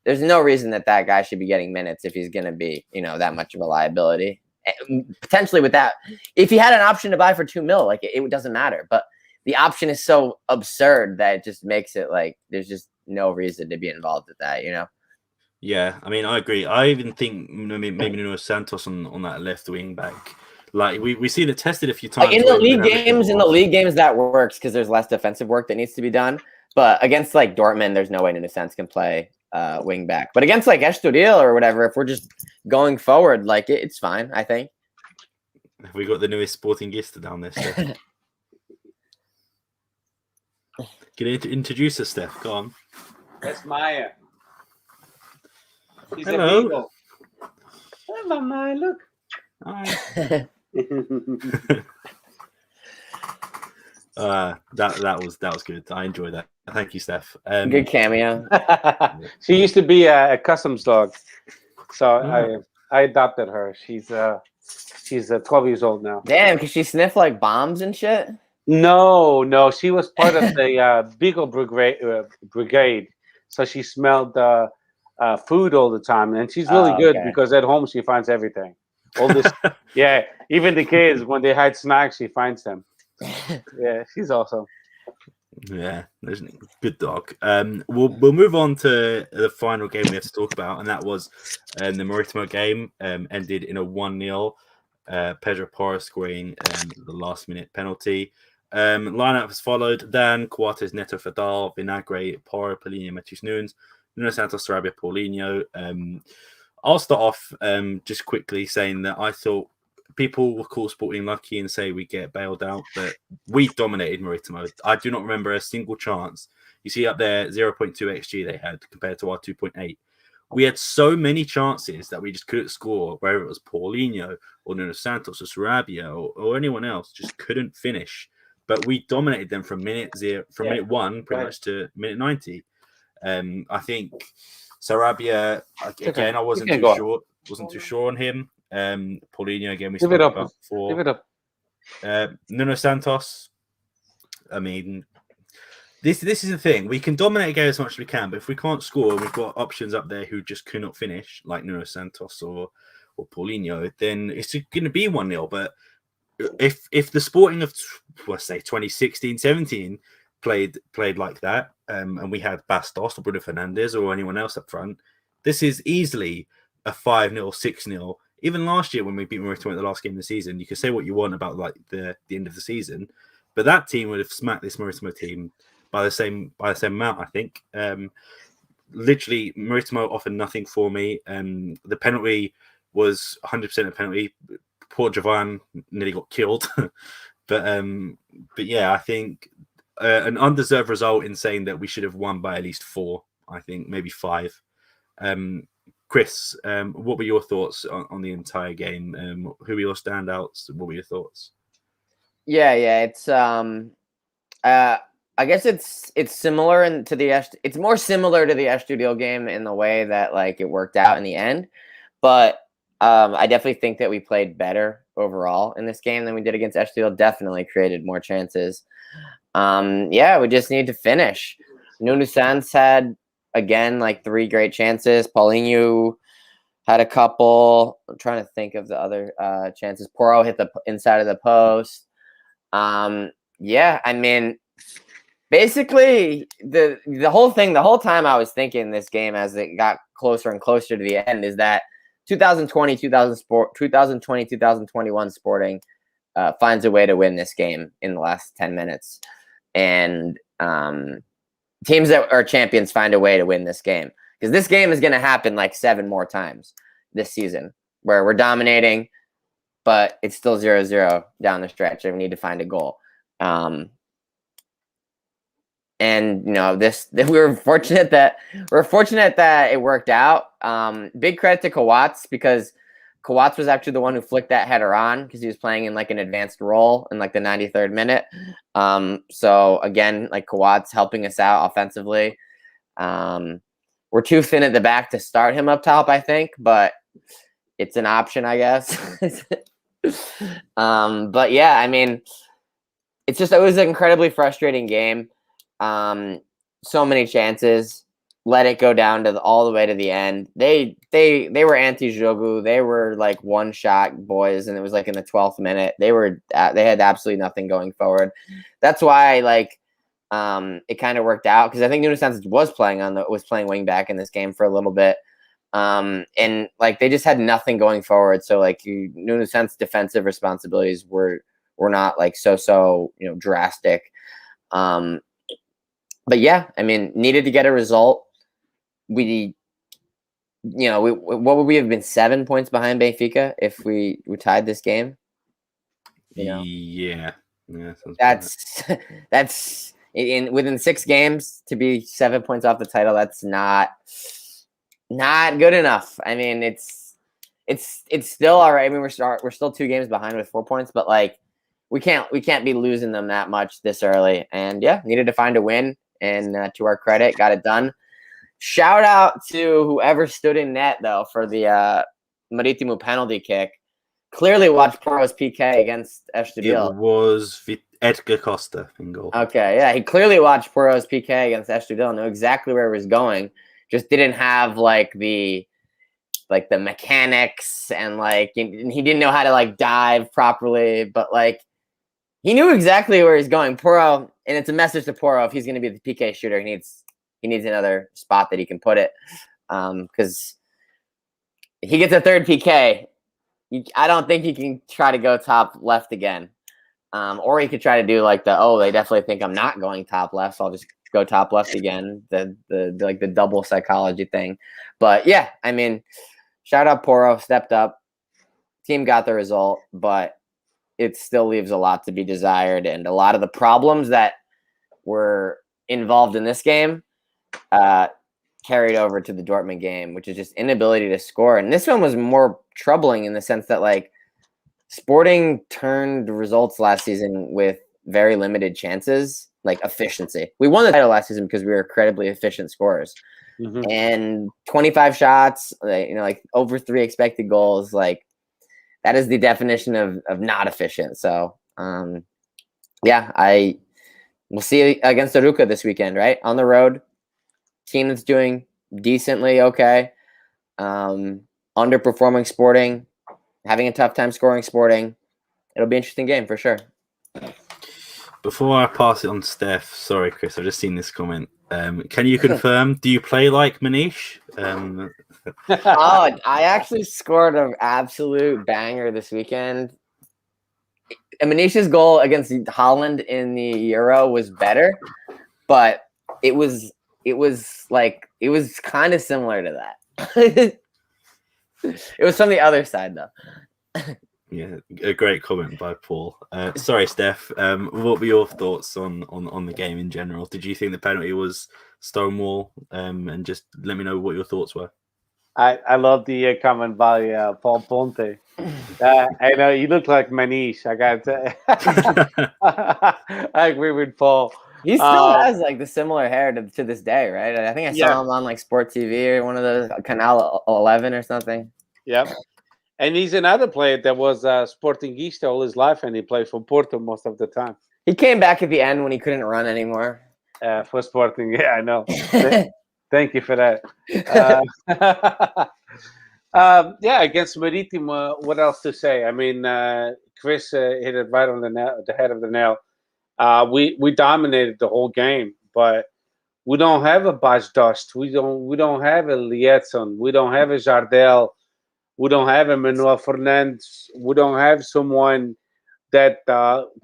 there's no reason that guy should be getting minutes if he's going to be, that much of a liability. And potentially with that, if he had an option to buy for $2 million, like it doesn't matter. But the option is so absurd that it just makes it like there's just no reason to be involved with that, Yeah, I mean, I agree. I even think maybe Nuno Santos on that left wing back. Like we seen it tested a few times. Like in the league games, that works because there's less defensive work that needs to be done. But against like Dortmund, there's no way Nuno Santos can play wing back. But against like Estoril or whatever, if we're just going forward, like it's fine, I think. Have we got the newest Sportingista down there, Steph? Can you introduce us, Steph? Go on. That's Maya. She's Hello. a beagle. Hello, Maya. Look. Hi. That was good. I enjoyed that. Thank you, Steph. Good cameo. She used to be a customs dog, so I adopted her. She's 12 years old now. Damn, can she sniff like bombs and shit? No, she was part of the Beagle Brigade, so she smelled food all the time, and she's really good because at home she finds everything. All this, yeah. Even the kids, when they hide snacks, she finds them. Yeah, she's awesome. Yeah, there's a good dog. We'll move on to the final game we have to talk about, and that was the Maritimo game. Ended in a 1-0. Pedro Porro scoring the last-minute penalty. Lineup has followed: Dan, Coates, Neto, Fadal, Vinagre, Porro, Paulinho, Matheus Nunes, Nuno Santos, Sarabia, Paulinho. I'll start off just quickly saying that I thought people will call Sporting lucky and say we get bailed out, but we dominated Maritimo. I do not remember a single chance. You see up there 0.2 XG they had compared to our 2.8. We had so many chances that we just couldn't score, whether it was Paulinho or Nuno Santos or Sarabia or anyone else, just couldn't finish. But we dominated them from minute 1 pretty much to minute 90. I think Sarabia, again, I wasn't too sure on him. Paulinho, again, we spoke about before. Give it up. Nuno Santos, I mean, this is the thing. We can dominate a game as much as we can, but if we can't score, we've got options up there who just could not finish, like Nuno Santos or Paulinho, then it's going to be 1-0. But if the Sporting of, let's say, 2016-17 played like that, and we had Bastos or Bruno Fernandes or anyone else up front, this is easily a 5-0, 6-0. Even last year when we beat Maritimo at the last game of the season, you can say what you want about like the end of the season, but that team would have smacked this Maritimo team by the same amount, I think. Literally, Maritimo offered nothing for me. The penalty was 100% a penalty. Poor Javan nearly got killed. but yeah, I think an undeserved result in saying that we should have won by at least 4. I think maybe 5. Chris, what were your thoughts on the entire game? Who were your standouts? What were your thoughts? Yeah, it's I guess it's similar to the it's more similar to the Estoril game in the way that like it worked out in the end, but I definitely think that we played better overall in this game than we did against Estoril. Definitely created more chances. Yeah, we just need to finish. Nuno Santos had again like 3 great chances. Paulinho had a couple. I'm trying to think of the other chances. Porro hit the inside of the post. Yeah, I mean, basically the whole time I was thinking this game as it got closer and closer to the end is that 2020-2021 Sporting finds a way to win this game in the last 10 minutes. And teams that are champions find a way to win this game, because this game is going to happen like 7 more times this season where we're dominating, but it's still 0-0 down the stretch and we need to find a goal. And we're fortunate that it worked out. Big credit to Coates, because Coates was actually the one who flicked that header on because he was playing in like an advanced role in like the 93rd minute. So again, like Coates helping us out offensively. We're we're too thin at the back to start him up top, I think, but it's an option, I guess. But yeah, I mean, it was an incredibly frustrating game. So many chances. Let it go down to all the way to the end. They were anti-Jogu. They were like one shot boys, and it was like in the 12th minute. They had absolutely nothing going forward. That's why it kind of worked out, because I think Nuno Santos was playing wing back in this game for a little bit. And like they just had nothing going forward. So like Nuno Santos' defensive responsibilities were not like so drastic. But yeah, I mean, needed to get a result. What would we have been 7 points behind Benfica if we tied this game? Yeah. That's within 6 games to be 7 points off the title. That's not good enough. I mean, it's still all right. I mean, we're still 2 games behind with 4 points, but like we can't be losing them that much this early. And yeah, needed to find a win, and to our credit, got it done. Shout out to whoever stood in net though for the Maritimo penalty kick. Clearly watched Porro's PK against Estoril. It was Edgar Costa in goal. Okay, yeah, he clearly watched Porro's PK against Estoril, knew exactly where he was going. Just didn't have the mechanics, and like he didn't know how to like dive properly, but like he knew exactly where he's going. Porro, and it's a message to Porro, if he's going to be the PK shooter, he needs another spot that he can put it, because he gets a third PK. I don't think he can try to go top left again, or he could try to do they definitely think I'm not going top left, so I'll just go top left again. The double psychology thing. But yeah, I mean, shout out Porro, stepped up. Team got the result, but it still leaves a lot to be desired, and a lot of the problems that were involved in this game carried over to the Dortmund game, which is just inability to score. And this one was more troubling in the sense that like Sporting turned results last season with very limited chances, like efficiency. We won the title last season because we were incredibly efficient scorers. Mm-hmm. And 25 shots, like over 3 expected goals, like that is the definition of not efficient. So yeah, we'll see against Aruca this weekend, right? On the road. Team that's doing decently okay. Underperforming Sporting, having a tough time scoring Sporting. It'll be an interesting game for sure. Before I pass it on to Steph, sorry, Chris, I've just seen this comment. Can you confirm, do you play like Manish? I actually scored an absolute banger this weekend. Manish's goal against Holland in the Euro was better, but it was kind of similar to that. It was from the other side though. Yeah, a great comment by Paul. Sorry, Steph. What were your thoughts on the game in general? Did you think the penalty was stonewall? And just let me know what your thoughts were. I love the comment by Paul Ponte. I know you look like Manish. I got to. I agree with Paul. He still has like the similar hair to this day, right? I think I saw him on like Sport TV or one of the Canal 11 or something. Yep. And he's another player that was Sportingista all his life, and he played for Porto most of the time. He came back at the end when he couldn't run anymore. For Sporting, yeah, I know. Thank you for that. Yeah, against Maritimo, what else to say? I mean, Chris hit it right on the head of the nail. We dominated the whole game, but we don't have a Bas Dost. We don't have a Lietzen. We don't have a Jardel. We don't have a Manuel Fernandes. We don't have someone that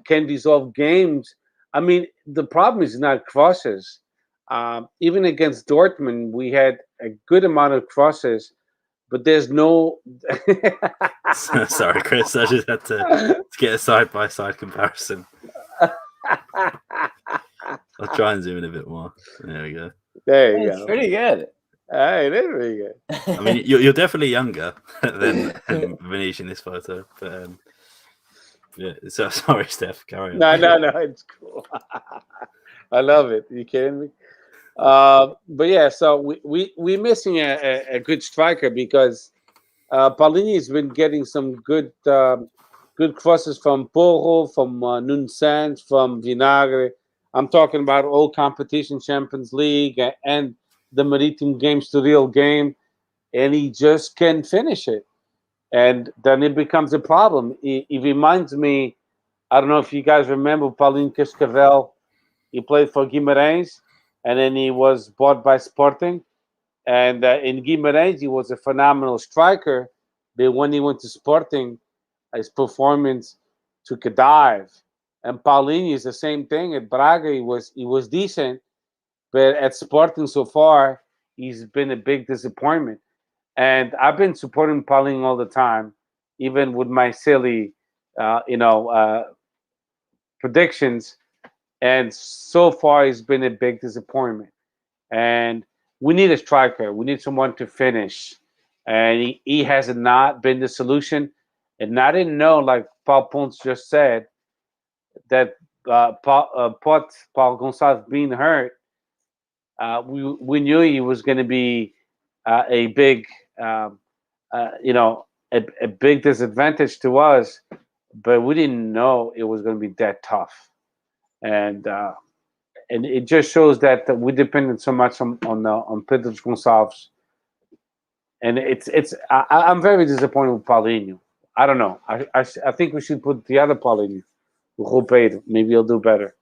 can dissolve games. I mean, the problem is not crosses. Even against Dortmund, we had a good amount of crosses, but there's no. Sorry, Chris. I just had to get a side-by-side comparison. I'll try and zoom in a bit more. There we go. There you go. It's pretty good. It is pretty good. I mean, you're definitely younger than Manish in this photo, but yeah. So sorry, Steph. Carry on. No, it's cool. I love it. You kidding me? But yeah, so we're missing a good striker because Paulini has been getting some good crosses from Porro, from Nunes Santos, from Vinagre. I'm talking about all competition, Champions League, and the Maritimo games to real game, and he just can't finish it. And then it becomes a problem. It reminds me, I don't know if you guys remember Paulinho Cascavel. He played for Guimarães, and then he was bought by Sporting. And in Guimarães, he was a phenomenal striker. But when he went to Sporting, his performance took a dive. And Paulinho is the same thing. At Braga, he was decent, but at Sporting so far, he's been a big disappointment. And I've been supporting Paulinho all the time, even with my silly, predictions. And so far, he's been a big disappointment. And we need a striker. We need someone to finish. And he has not been the solution. And I didn't know, like Paul Ponce just said, that Paul Gonçalves being hurt, we knew he was going to be a big, a big disadvantage to us, but we didn't know it was going to be that tough. And it just shows that we depended so much on Pedro Gonçalves, and I'm very disappointed with Paulinho. I don't know. I think we should put the other Paulinho, Roupeiro. Maybe he'll do better.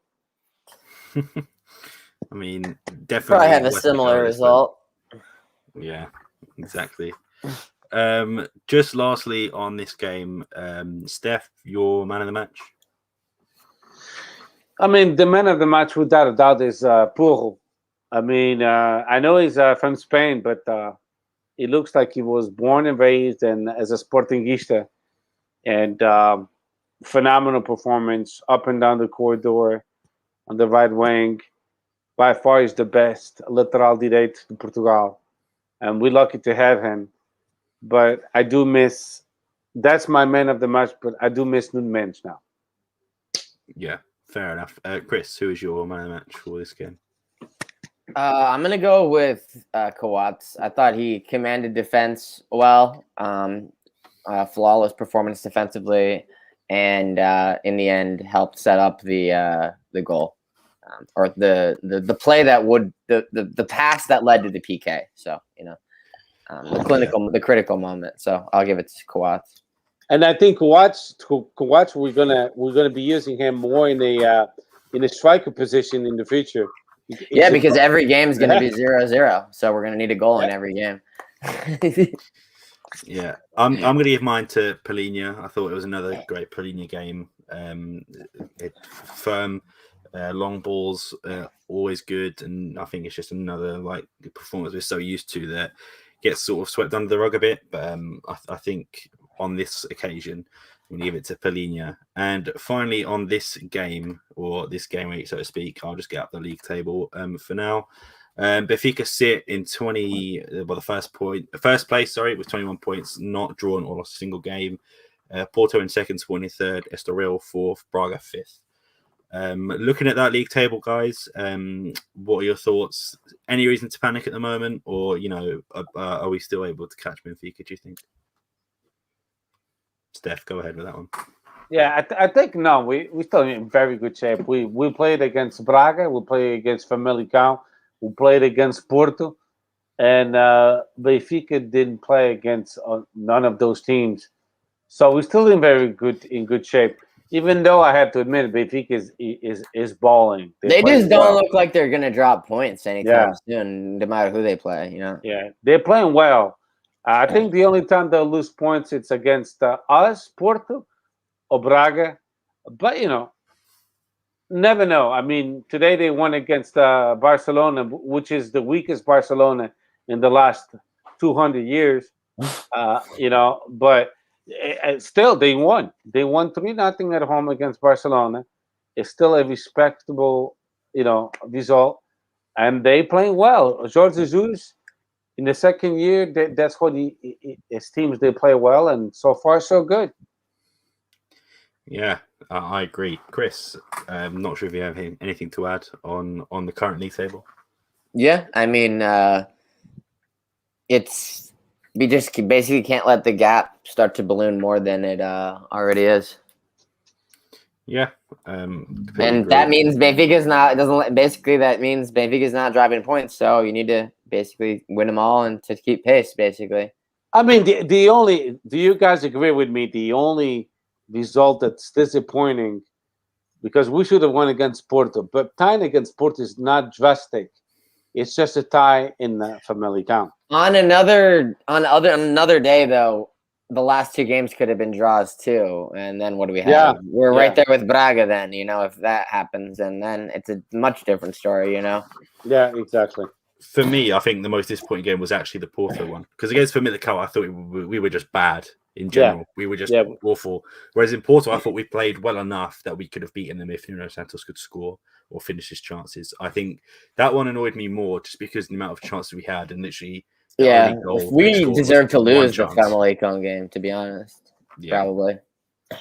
I mean, definitely Probably have a Western similar Carolina, result. Yeah, exactly. Just lastly on this game, Steph, your man of the match. I mean, the man of the match, without a doubt, is Puro. I mean, I know he's from Spain, but it looks like he was born and raised and as a Sportingista, and phenomenal performance up and down the corridor on the right wing. By far, he's the best lateral direito de Portugal, and we're lucky to have him. But I do miss. That's my man of the match, but I do miss Nunes Mendes now. Yeah, fair enough. Chris, who is your man of the match for this game? I'm gonna go with Coates. I thought he commanded defense well. Flawless performance defensively, and in the end helped set up the goal, or the play that would the pass that led to the PK. So the critical moment. So I'll give it to Coates. And I think Coates, we're gonna be using him more in a striker position in the future. Yeah, because every game is going to be 0-0, so we're going to need a goal in every game. Yeah, I'm going to give mine to Paulinho. I thought it was another great Paulinho game. Firm, long balls, always good, and I think it's just another performance we're so used to that gets sort of swept under the rug a bit. But I think on this occasion, we give it to Paulinho. And finally, on this game week, so to speak, I'll just get up the league table for now. Benfica sit in first place, with 21 points, not drawn or lost a single game. Porto in second, Sporting in third, Estoril fourth, Braga fifth. Looking at that league table, guys, what are your thoughts? Any reason to panic at the moment, or are we still able to catch Benfica, do you think? Steph, go ahead with that one. Yeah, I think no, we're still in very good shape. We played against Braga, we played against Famalicão, we played against Porto, and Benfica didn't play against none of those teams. So we're still in good shape. Even though I have to admit, Benfica is balling. They just don't look like they're gonna drop points anytime soon, no matter who they play. Yeah, they're playing well. I think the only time they'll lose points it's against us, Porto, or Braga. But never know. I mean, today they won against Barcelona, which is the weakest Barcelona in the last 200 years. But still they won. They won 3-0 at home against Barcelona. It's still a respectable, result, and they playing well. Jorge Jesus. In the second year, that's what his teams, they play well, and so far so good. Yeah, I agree. Chris, I'm not sure if you have anything to add on the current league table. Yeah, I mean, we just basically can't let the gap start to balloon more than it already is. Yeah, and that means Benfica's not. It doesn't basically that means Benfica's not driving points. So you need to basically win them all and to keep pace. Basically, I mean, the only. Do you guys agree with me? The only result that's disappointing, because we should have won against Porto, but tying against Porto is not drastic. It's just a tie in the Famalicão. on another day though, the last two games could have been draws too. And then what do we have? Yeah, We're right there with Braga. Then if that happens, and then it's a much different story. Yeah, exactly. For me, I think the most disappointing game was actually the Porto one, because against Famalicão, I thought we were just bad in general. We were just awful. Whereas in Porto, I thought we played well enough that we could have beaten them if Nuno Santos could score or finish his chances. I think that one annoyed me more just because the amount of chances we had, and literally, we deserve to lose the Famalicão game, to be honest. Yeah. Probably.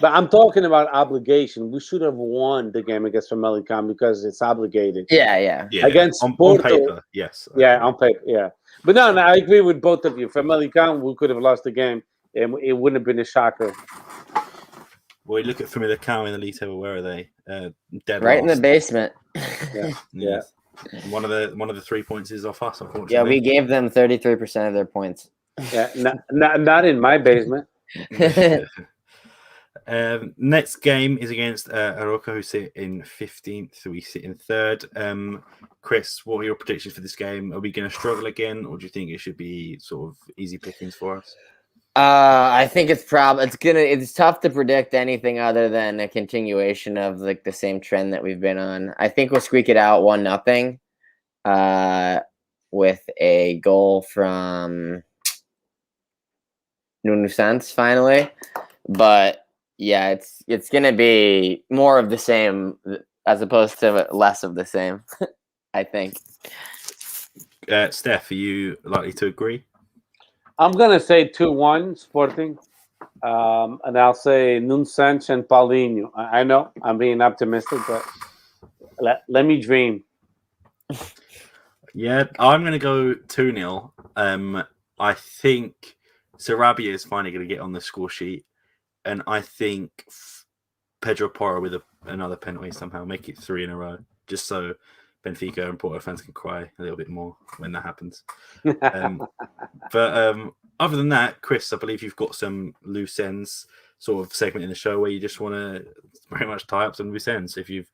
But I'm talking about obligation. We should have won the game against Famalicão because it's obligated. Yeah. Against on paper, yes. Yeah, on paper, yeah. But no, I agree with both of you. Famalicão, we could have lost the game, and it wouldn't have been a shocker. Well, you look at Famalicão in the league table. Where are they? Dead right last. In the basement. Yeah. One of the 3 points is off us, unfortunately. Yeah, we gave them 33% of their points. Yeah, not in my basement. Next game is against Aroca, who sit in 15th. We sit in 3rd. Chris, what are your predictions for this game? Are we going to struggle again, or do you think it should be sort of easy pickings for us? I think it's tough to predict anything other than a continuation of like the same trend that we've been on. I think we'll squeak it out 1-0, with a goal from Nuno Santos finally. But yeah, it's gonna be more of the same as opposed to less of the same. I think. Steph, are you likely to agree? I'm gonna say 2-1 Sporting, and I'll say Nuno Santos and Paulinho. I know I'm being optimistic, but let me dream. Yeah, I'm gonna go 2-0. I think Sarabia is finally gonna get on the score sheet, and I think Pedro Porro with another penalty somehow make it 3 in a row, just so Benfica and Porto fans can cry a little bit more when that happens. But other than that, Chris, I believe you've got some loose ends sort of segment in the show where you just want to very much tie up some loose ends. If you've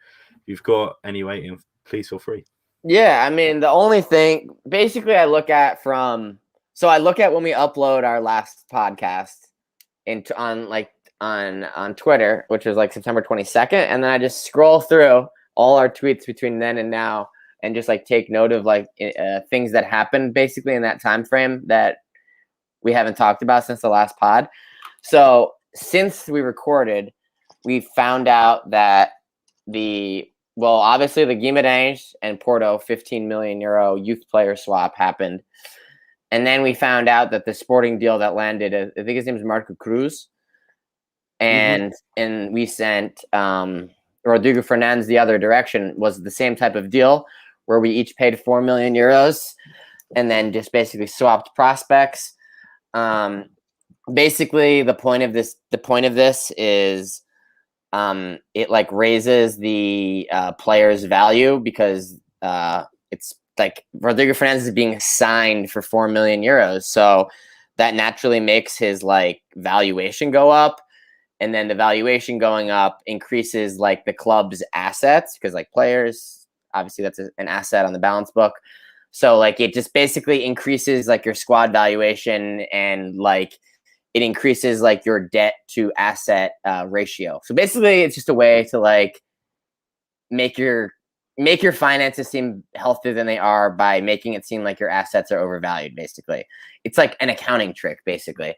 got any waiting, please feel free. Yeah, I mean, the only thing basically I look at when we upload our last podcast on Twitter, which was like September 22nd, and then I just scroll through all our tweets between then and now and just like take note of like things that happened basically in that time frame that we haven't talked about since the last pod. So since we recorded, we found out that obviously the Guimarães and Porto 15 million euro youth player swap happened. And then we found out that the Sporting deal that landed, I think his name is Marco Cruz. And we sent Rodrigo Fernandes the other direction, was the same type of deal where we each paid 4 million euros and then just basically swapped prospects. Basically the point of this is it like raises the player's value because it's like Rodrigo Fernandes is being signed for 4 million euros. So that naturally makes his like valuation go up. And then the valuation going up increases like the club's assets because like players, obviously that's an asset on the balance book. So like it just basically increases like your squad valuation and like it increases like your debt to asset ratio. So basically it's just a way to like make your finances seem healthier than they are by making it seem like your assets are overvalued. Basically, it's like an accounting trick basically.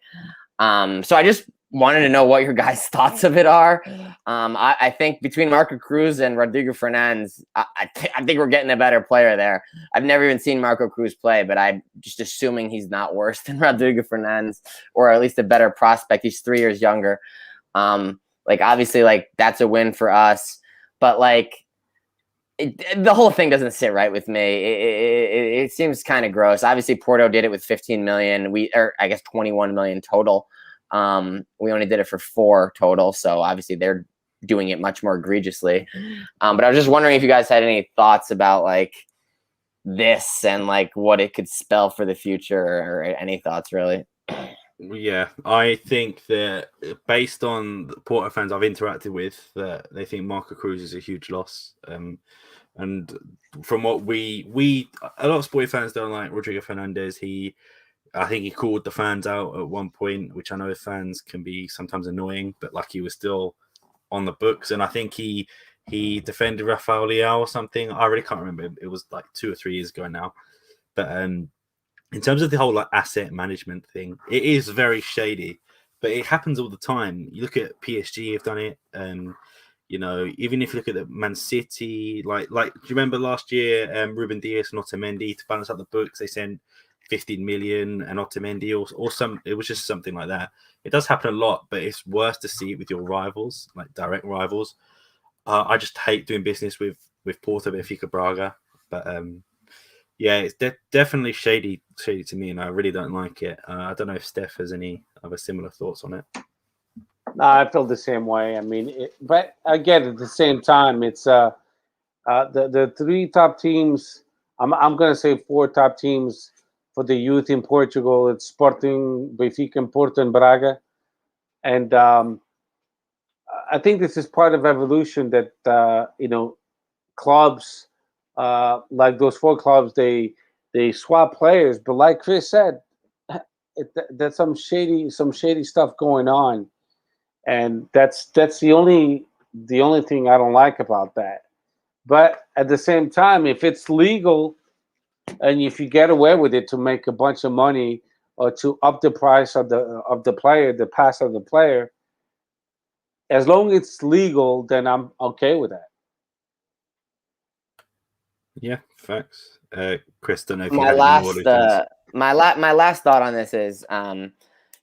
So I just wanted to know what your guys' thoughts of it are. I think between Marco Cruz and Rodrigo Fernandes, I think we're getting a better player there. I've never even seen Marco Cruz play, but I'm just assuming he's not worse than Rodrigo Fernandes, or at least a better prospect. He's 3 years younger. Like obviously, like that's a win for us. But like the whole thing doesn't sit right with me. It seems kind of gross. Obviously, Porto did it with 15 million. Or I guess 21 million total. We only did it for 4 total, so obviously they're doing it much more egregiously. But I was just wondering if you guys had any thoughts about like this and like what it could spell for the future, or any thoughts really. Yeah, I think that based on the Porto fans I've interacted with, that they think Marco Cruz is a huge loss. And from what we a lot of Sporting fans don't like Rodrigo Fernandez. I think he called the fans out at one point, which I know fans can be sometimes annoying, but like he was still on the books. And I think he defended Rafael Leao or something. I really can't remember. It was like 2 or 3 years ago now. But in terms of the whole like asset management thing, it is very shady, but it happens all the time. You look at PSG have done it. You know, even if you look at the Man City, like do you remember last year, Ruben Dias and Otamendi, to balance out the books, they sent 15 million and Otamendi or some. It was just something like that. It does happen a lot, but it's worse to see it with your rivals, like direct rivals. I just hate doing business with Porto Benfica Braga, but yeah, it's definitely shady to me, and I really don't like it. I don't know if Steph has any other similar thoughts on it. No, I feel the same way. I mean, but again, at the same time, it's the 3 top teams. I'm going to say 4 top teams for the youth in Portugal. It's Sporting, Benfica, Porto, and Braga, and I think this is part of evolution that clubs. Like those 4 clubs, they swap players, but like Chris said, there's some shady stuff going on, and that's the only thing I don't like about that. But at the same time, if it's legal and if you get away with it to make a bunch of money or to up the price of the player, the pass of the player, as long as it's legal, then I'm okay with that. Yeah, facts. Chris, don't know if you My had any more things. my last thought on this is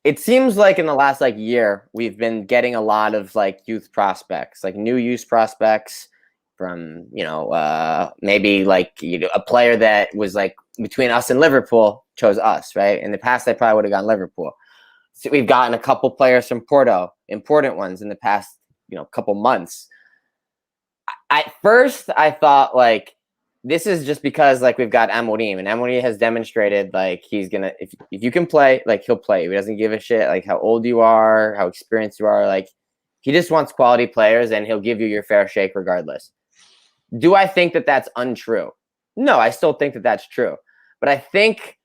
it seems like in the last like year we've been getting a lot of like youth prospects, like new youth prospects from maybe like a player that was like between us and Liverpool chose us, right? In the past they probably would have gone Liverpool. So we've gotten a couple players from Porto, important ones in the past couple months. At first I thought like this is just because like we've got Amorim, and Amorim has demonstrated like he's gonna if you can play, like he'll play. He doesn't give a shit like how old you are, how experienced you are. Like he just wants quality players, and he'll give you your fair shake regardless. Do I think that that's untrue? No, I still think that that's true. But I think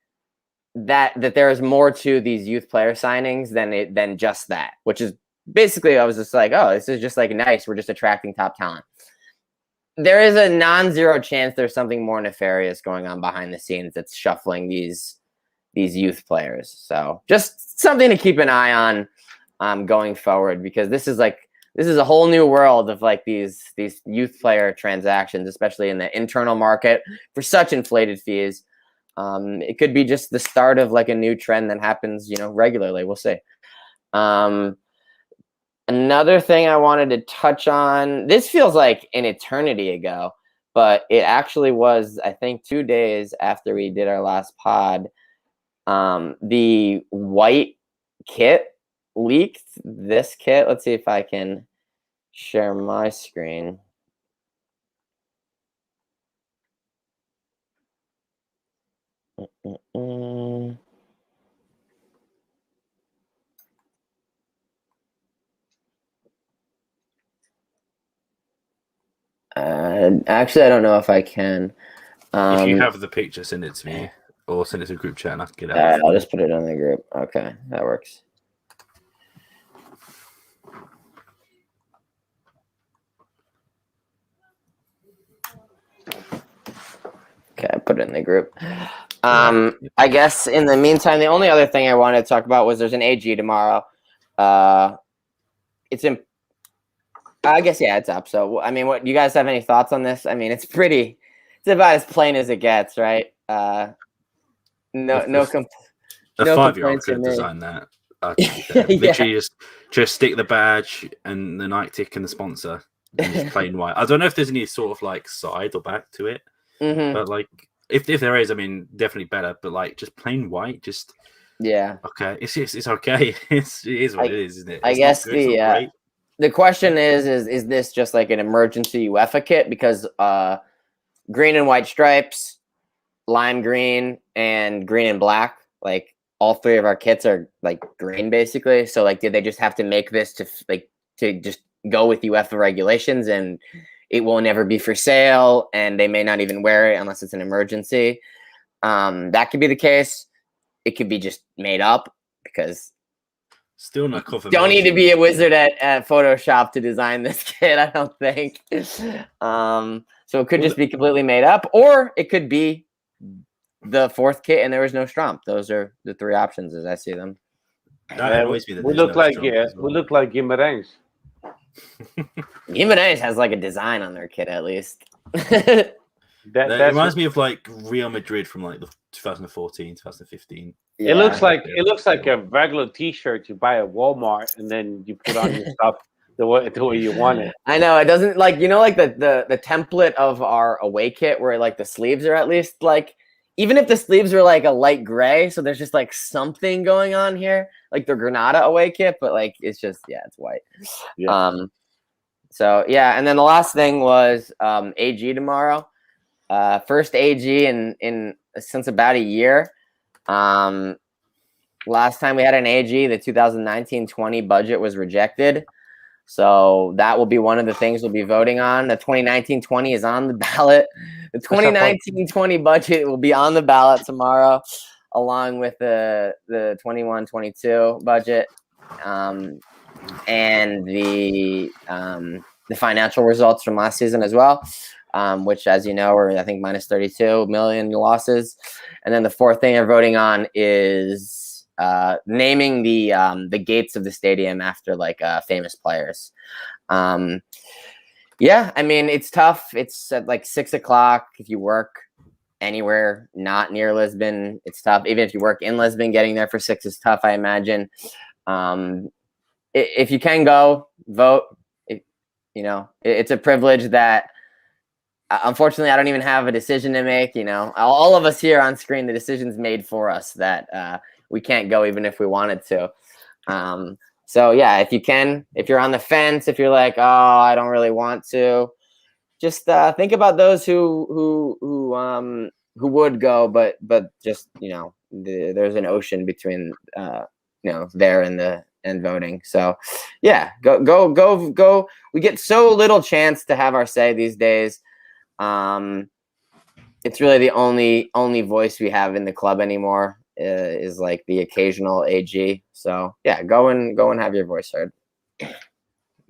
that there is more to these youth player signings than just that, which is basically I was just like, oh, this is just like nice. We're just attracting top talent. There is a non-zero chance there's something more nefarious going on behind the scenes that's shuffling these youth players. So just something to keep an eye on going forward, because this is a whole new world of like these youth player transactions, especially in the internal market for such inflated fees. It could be just the start of like a new trend that happens, regularly. We'll see. Another thing I wanted to touch on, this feels like an eternity ago, but it actually was, I think, 2 days after we did our last pod. The white kit leaked. This kit, let's see if I can share my screen. Actually, I don't know if I can. If you have the picture, send it to me, or send it to a group chat, and I can get it. I'll just put it on the group. Okay, that works. Okay, I put it in the group. I guess in the meantime, the only other thing I wanted to talk about was there's an AG tomorrow. It's in. I guess yeah, it's up. So I mean, what you guys have any thoughts on this? I mean, it's about as plain as it gets, right? A 5-year-old could design that. Literally, just stick the badge and the Nike tick and the sponsor. and just plain white. I don't know if there's any sort of like side or back to it, Mm-hmm. but like if there is, I mean, definitely better. But like just plain white, just Yeah. okay. It's okay. It is what it is, isn't it? I It's guess not good, it's not great. the question is this just like an emergency UEFA kit? Because green and white stripes, lime green, and green and black, like all three of our kits are like green basically. So like, did they just have to make this to just go with UEFA regulations, and it will never be for sale, and they may not even wear it unless it's an emergency? That could be the case. It could be just made up, because Still not confirmation. don't need to be a wizard at Photoshop to design this kit, I don't think. So it could just be completely made up, or it could be the fourth kit and there was no Stromp. Those are the three options as I see them. That annoys me that we there's look no like Stromp as well. we look like Guimarães. Guimarães has like a design on their kit at least. That reminds me of like Real Madrid from like the 2014, 2015. It looks like a regular T-shirt you buy at Walmart, and then you put on your stuff the way you want it. I know, it doesn't, like, you know, like the template of our away kit where like the sleeves are at least like, even if the sleeves are like a light gray, so there's just like something going on here, like the Granada away kit, but like it's just, yeah, it's white. Yeah. So yeah, and then the last thing was AG tomorrow. First AG in since about a year. Last time we had an AG, the 2019-20 budget was rejected. So that will be one of the things we'll be voting on. The 2019-20 is on the ballot. The 2019-20 budget will be on the ballot tomorrow, along with the 21-22 budget, and the financial results from last season as well, which, as you know, are I think minus 32 million losses. And then the fourth thing they're voting on is naming the gates of the stadium after like famous players. Yeah, I mean, it's tough. It's at like 6 o'clock. If you work anywhere not near Lisbon, it's tough. Even if you work in Lisbon, getting there for 6 is tough, I imagine. If you can go, vote. It's a privilege that, unfortunately, I don't even have a decision to make. You know, all of us here on screen, the decision's made for us that we can't go even if we wanted to. So yeah, if you can, if you're on the fence, if you're like, oh, I don't really want to, just think about those who would go, but just, there's an ocean between there and voting. So yeah, go. We get so little chance to have our say these days. It's really the only voice we have in the club anymore. Is like the occasional AG. So yeah, go and have your voice heard.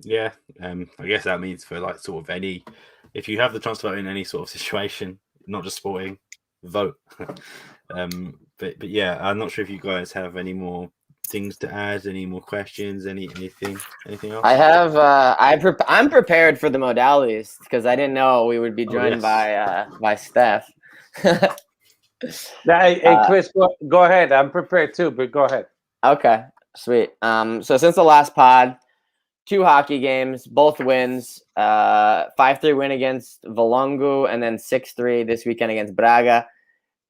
Yeah, I guess that means for like sort of any, if you have the chance to vote in any sort of situation, not just sporting, vote. But yeah, I'm not sure if you guys have any more things to add, any more questions, anything else. I have. I'm prepared for the modalities because I didn't know we would be joined by Steph. Hey, Chris, go ahead. I'm prepared too, but go ahead. Okay, sweet. So since the last pod, 2 hockey games, both wins. 5-3 win against Valongo, and then 6-3 this weekend against Braga.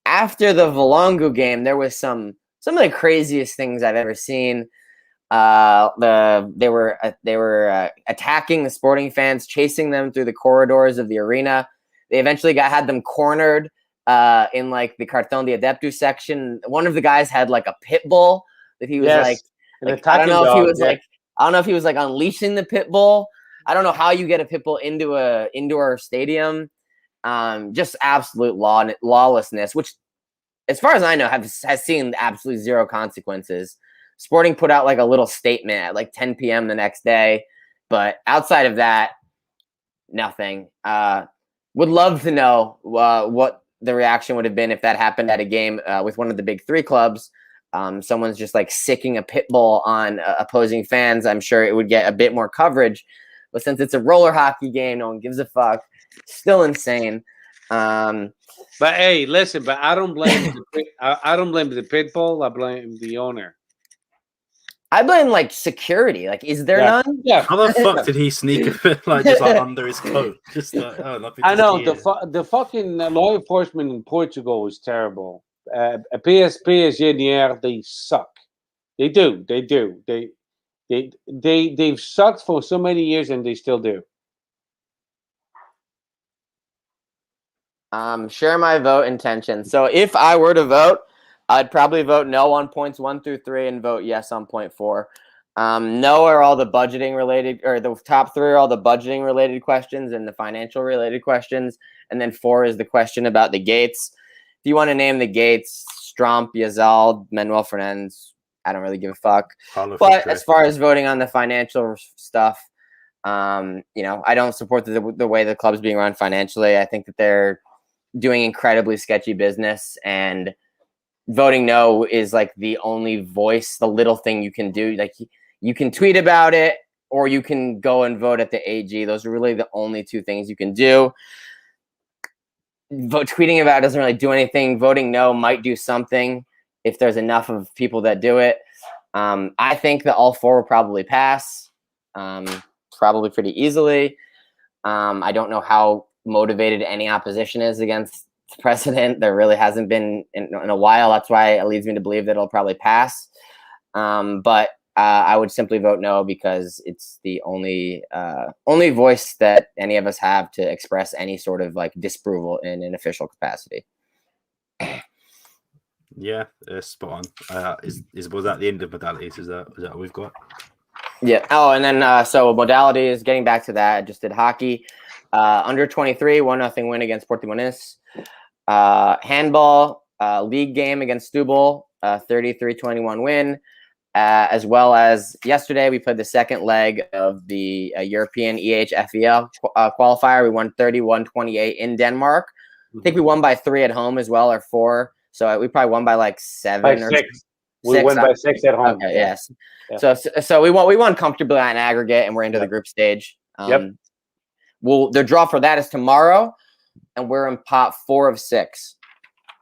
After the Valongo game, there was some of the craziest things I've ever seen. They were attacking the Sporting fans, chasing them through the corridors of the arena. They eventually had them cornered in like the Cartón de Adeptus section. One of the guys had like a pit bull that he was I don't know if he was like unleashing the pit bull. I don't know how you get a pit bull into a indoor stadium. Just absolute lawlessness, which, as far as I know, has seen absolutely zero consequences. Sporting put out like a little statement at like 10 p.m. the next day, but outside of that, nothing. Would love to know what the reaction would have been if that happened at a game with one of the big 3 clubs. Someone's just like sicking a pit bull on opposing fans. I'm sure it would get a bit more coverage, but since it's a roller hockey game, no one gives a fuck. Still insane. But hey, listen. But I don't blame I don't blame the pit bull. I blame the owner. I blame like security. Like, is there none? Yeah. How the fuck did he sneak like just like under his coat? Just like, oh, nothing I to know see here. the fucking law enforcement in Portugal is terrible. PSGNR, they suck. They do. They've sucked for so many years, and they still do. Share my vote intention. So if I were to vote, I'd probably vote no on points 1 through 3 and vote yes on point 4. No are all the budgeting related, or the top 3 are all the budgeting related questions and the financial related questions. And then 4 is the question about the gates. If you want to name the gates, Stromp, Yazald, Manuel Fernandez, I don't really give a fuck. But as far as voting on the financial stuff, I don't support the way the club's being run financially. I think that they're doing incredibly sketchy business, and voting no is like the only voice, the little thing you can do. Like, you can tweet about it, or you can go and vote at the AG. Those are really the only 2 things you can do. Tweeting about it doesn't really do anything. Voting no might do something if there's enough of people that do it. I think that all 4 will probably pass, probably pretty easily. I don't know how motivated any opposition is against the president. There really hasn't been in a while. That's why it leads me to believe that it'll probably pass. But I would simply vote no, because it's the only voice that any of us have to express any sort of like disapproval in an official capacity. Yeah, spot on. Was that the end of modalities? Is that what we've got? Yeah. Oh, and then so modalities. Getting back to that, I just did hockey. Under 23, 1-0 win against Portuguese. Handball, league game against Stubble, 33-21 win. As well as yesterday, we played the second leg of the European EHFEL qualifier. We won 31-28 in Denmark. I think we won by 3 at home as well, or 4. So we probably won by like 7 by or 6. We won by 6 at home. Okay, yes. Yeah. So we won comfortably on aggregate, and we're into the group stage. The draw for that is tomorrow, and we're in pot 4 of 6.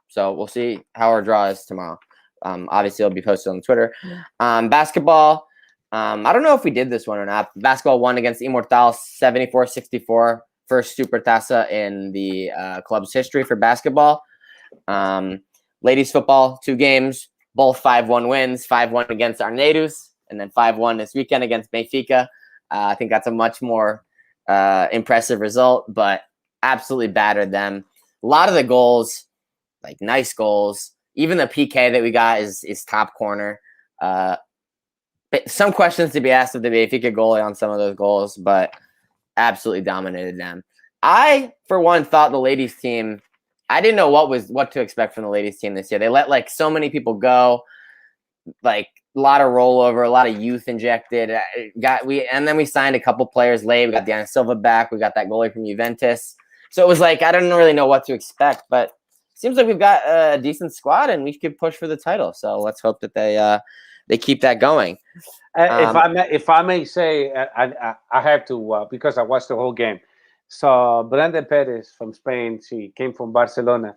So we'll see how our draw is tomorrow. Obviously, it'll be posted on Twitter. Basketball. I don't know if we did this one or not. Basketball won against Immortal 74-64. First Super Taça in the club's history for basketball. Ladies football, 2 games, both 5-1 wins. 5-1 against Arneiros, and then 5-1 this weekend against Benfica. I think that's a much more impressive result, but absolutely battered them. A lot of the goals, like nice goals. Even the PK that we got is top corner. Some questions to be asked of the Benfica goalie on some of those goals, but absolutely dominated them. I, for one, thought the ladies team, I didn't know what to expect from the ladies team this year. They let like so many people go, like a lot of rollover, a lot of youth injected. And then we signed a couple players late. We got Diana Silva back. We got that goalie from Juventus. So it was like, I didn't really know what to expect, but seems like we've got a decent squad and we could push for the title. So let's hope that they keep that going. If I may say, I have to because I watched the whole game. So Brenda Perez from Spain, she came from Barcelona.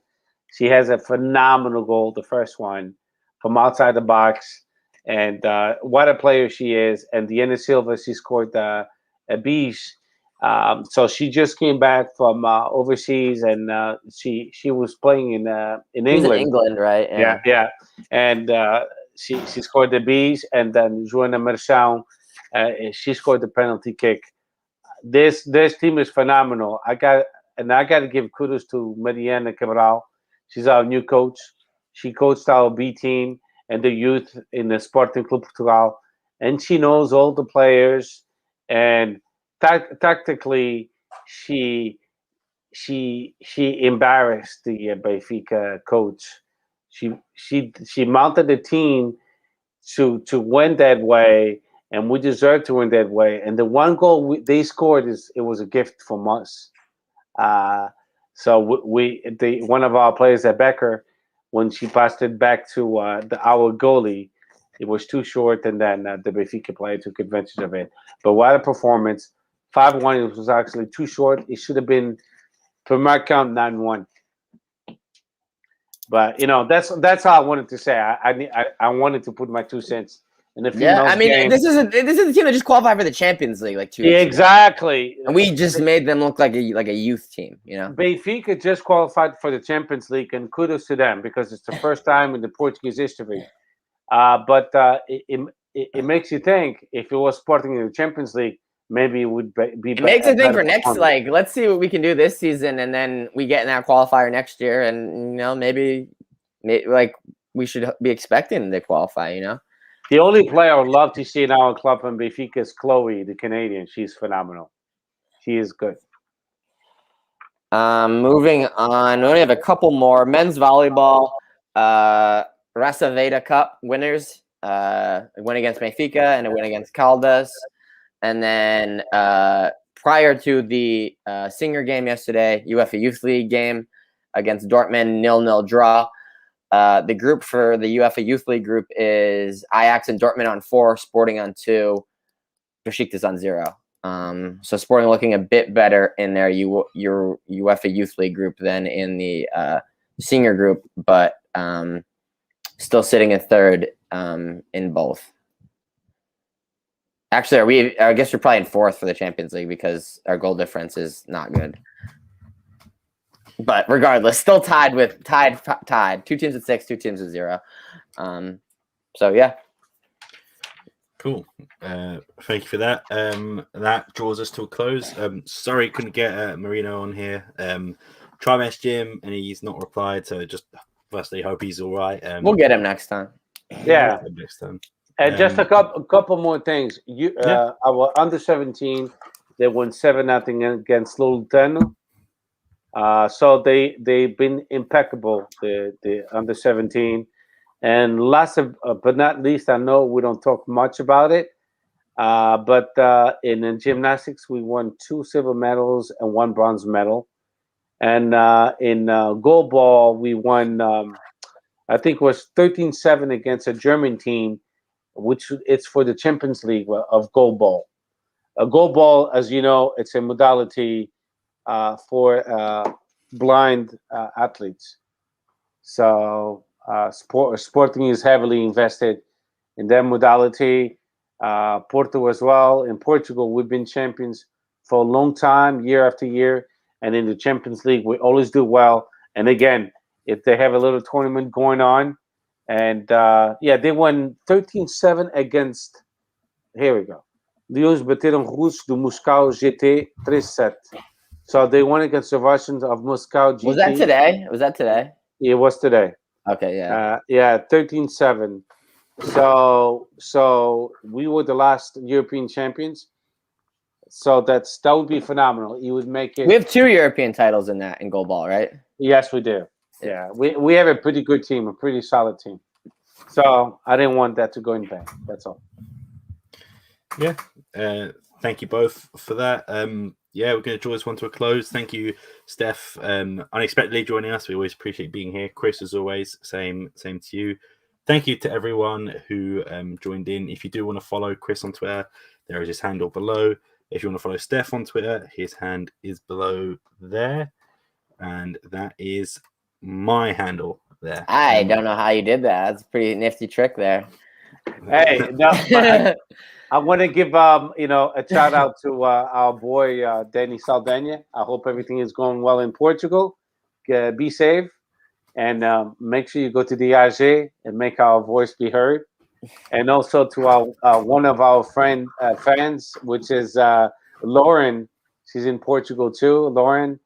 She has a phenomenal goal, the first one, from outside the box. And what a player she is. And Diana Silva, she scored a beach. So she just came back from overseas, and she was playing in England. In England, right? Yeah. And she scored the bees, and then Joana Marchão, she scored the penalty kick. This team is phenomenal. I got to give kudos to Mariana Cabral. She's our new coach. She coached our B team and the youth in the Sporting Club Portugal, and she knows all the players. And tactically, she embarrassed the Benfica coach. She mounted the team to win that way, and we deserve to win that way. And the one goal they scored it was a gift from us. So one of our players at Becker, when she passed it back to our goalie, it was too short, and then the Benfica player took advantage of it. But what a performance! 5-1 was actually too short. It should have been, for my count, 9-1. But that's how I wanted to say. I wanted to put my 2 cents in the Yeah, females I mean, game. this is a team that just qualified for the Champions League like 2 years ago. Exactly. And we just made them look like a youth team, you know. Benfica just qualified for the Champions League, and kudos to them because it's the first time in the Portuguese history. But it makes you think, if it was Sporting in the Champions League, maybe it would be. It makes you think for next, like, let's see what we can do this season, and then we get in that qualifier next year, and maybe like we should be expecting to qualify, you know. The only player I would love to see in our club in Benfica is Chloe, the Canadian. She's phenomenal. She is good. Moving on, we only have a couple more. Men's volleyball, Rasa Veda Cup winners, a win against Benfica and a win against Caldas. And then prior to the senior game yesterday, UEFA Youth League game against Dortmund, 0-0 draw. The group for the UEFA Youth League group is Ajax and Dortmund on 4, Sporting on 2, Besiktas on 0. So Sporting looking a bit better in their your UEFA Youth League group than in the senior group, but still sitting in third in both. Actually, I guess we're probably in fourth for the Champions League because our goal difference is not good. But regardless, still tied. 2 teams at 6, 2 teams at 0. So yeah. Cool. Thank you for that. That draws us to a close. Sorry, couldn't get Marino on here. Try message him and he's not replied. So just firstly, hope he's all right. We'll get him next time. Yeah. Next time. And just a couple more things. Our under 17, they won 7-0 against Lultano. So they've been impeccable. The under 17. And last but not least, I know we don't talk much about it, but in gymnastics we won 2 silver medals and 1 bronze medal. And in goalball we won, I think it was 13-7 against a German team, which it's for the Champions League of goalball. Goalball, as you know, it's a modality for blind athletes. So Sporting is heavily invested in that modality. Porto as well. In Portugal, we've been champions for a long time, year after year. And in the Champions League, we always do well. And again, if they have a little tournament going on, and they won 13-7 against. Here we go. Leões bateram Russos do Moscow GT 3-7. So they won against the Russians of Moscow GT. Was that today? It was today. Okay, yeah. 13-7. So we were the last European champions. So that would be phenomenal. You would make it. We have 2 European titles in goalball, right? Yes, we do. Yeah, we have a pretty good team, a pretty solid team. So I didn't want that to go in vain. That's all. Yeah. Thank you both for that. We're going to draw this one to a close. Thank you, Steph, unexpectedly joining us. We always appreciate being here. Chris, as always, same to you. Thank you to everyone who joined in. If you do want to follow Chris on Twitter, there is his handle below. If you want to follow Steph on Twitter, his hand is below there. And that is my handle there. I don't know how you did that. That's a pretty nifty trick there. Hey, no, I want to give a shout out to our boy Danny Saldana. I hope everything is going well in Portugal. Be safe, and make sure you go to the AG and make our voice be heard. And also to our one of our fans, which is Lauren. She's in Portugal too. Lauren,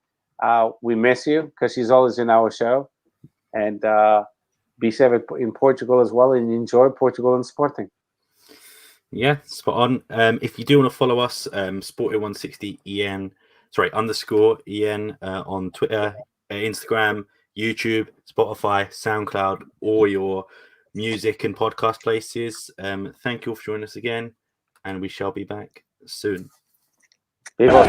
we miss you because she's always in our show. And be safe in Portugal as well, and enjoy Portugal and Sporting. Yeah, spot on. If you do want to follow us, Sporting160EN, _EN on Twitter, Instagram, YouTube, Spotify, Soundcloud, all your music and podcast places. Thank you all for joining us again, and we shall be back soon. Viva.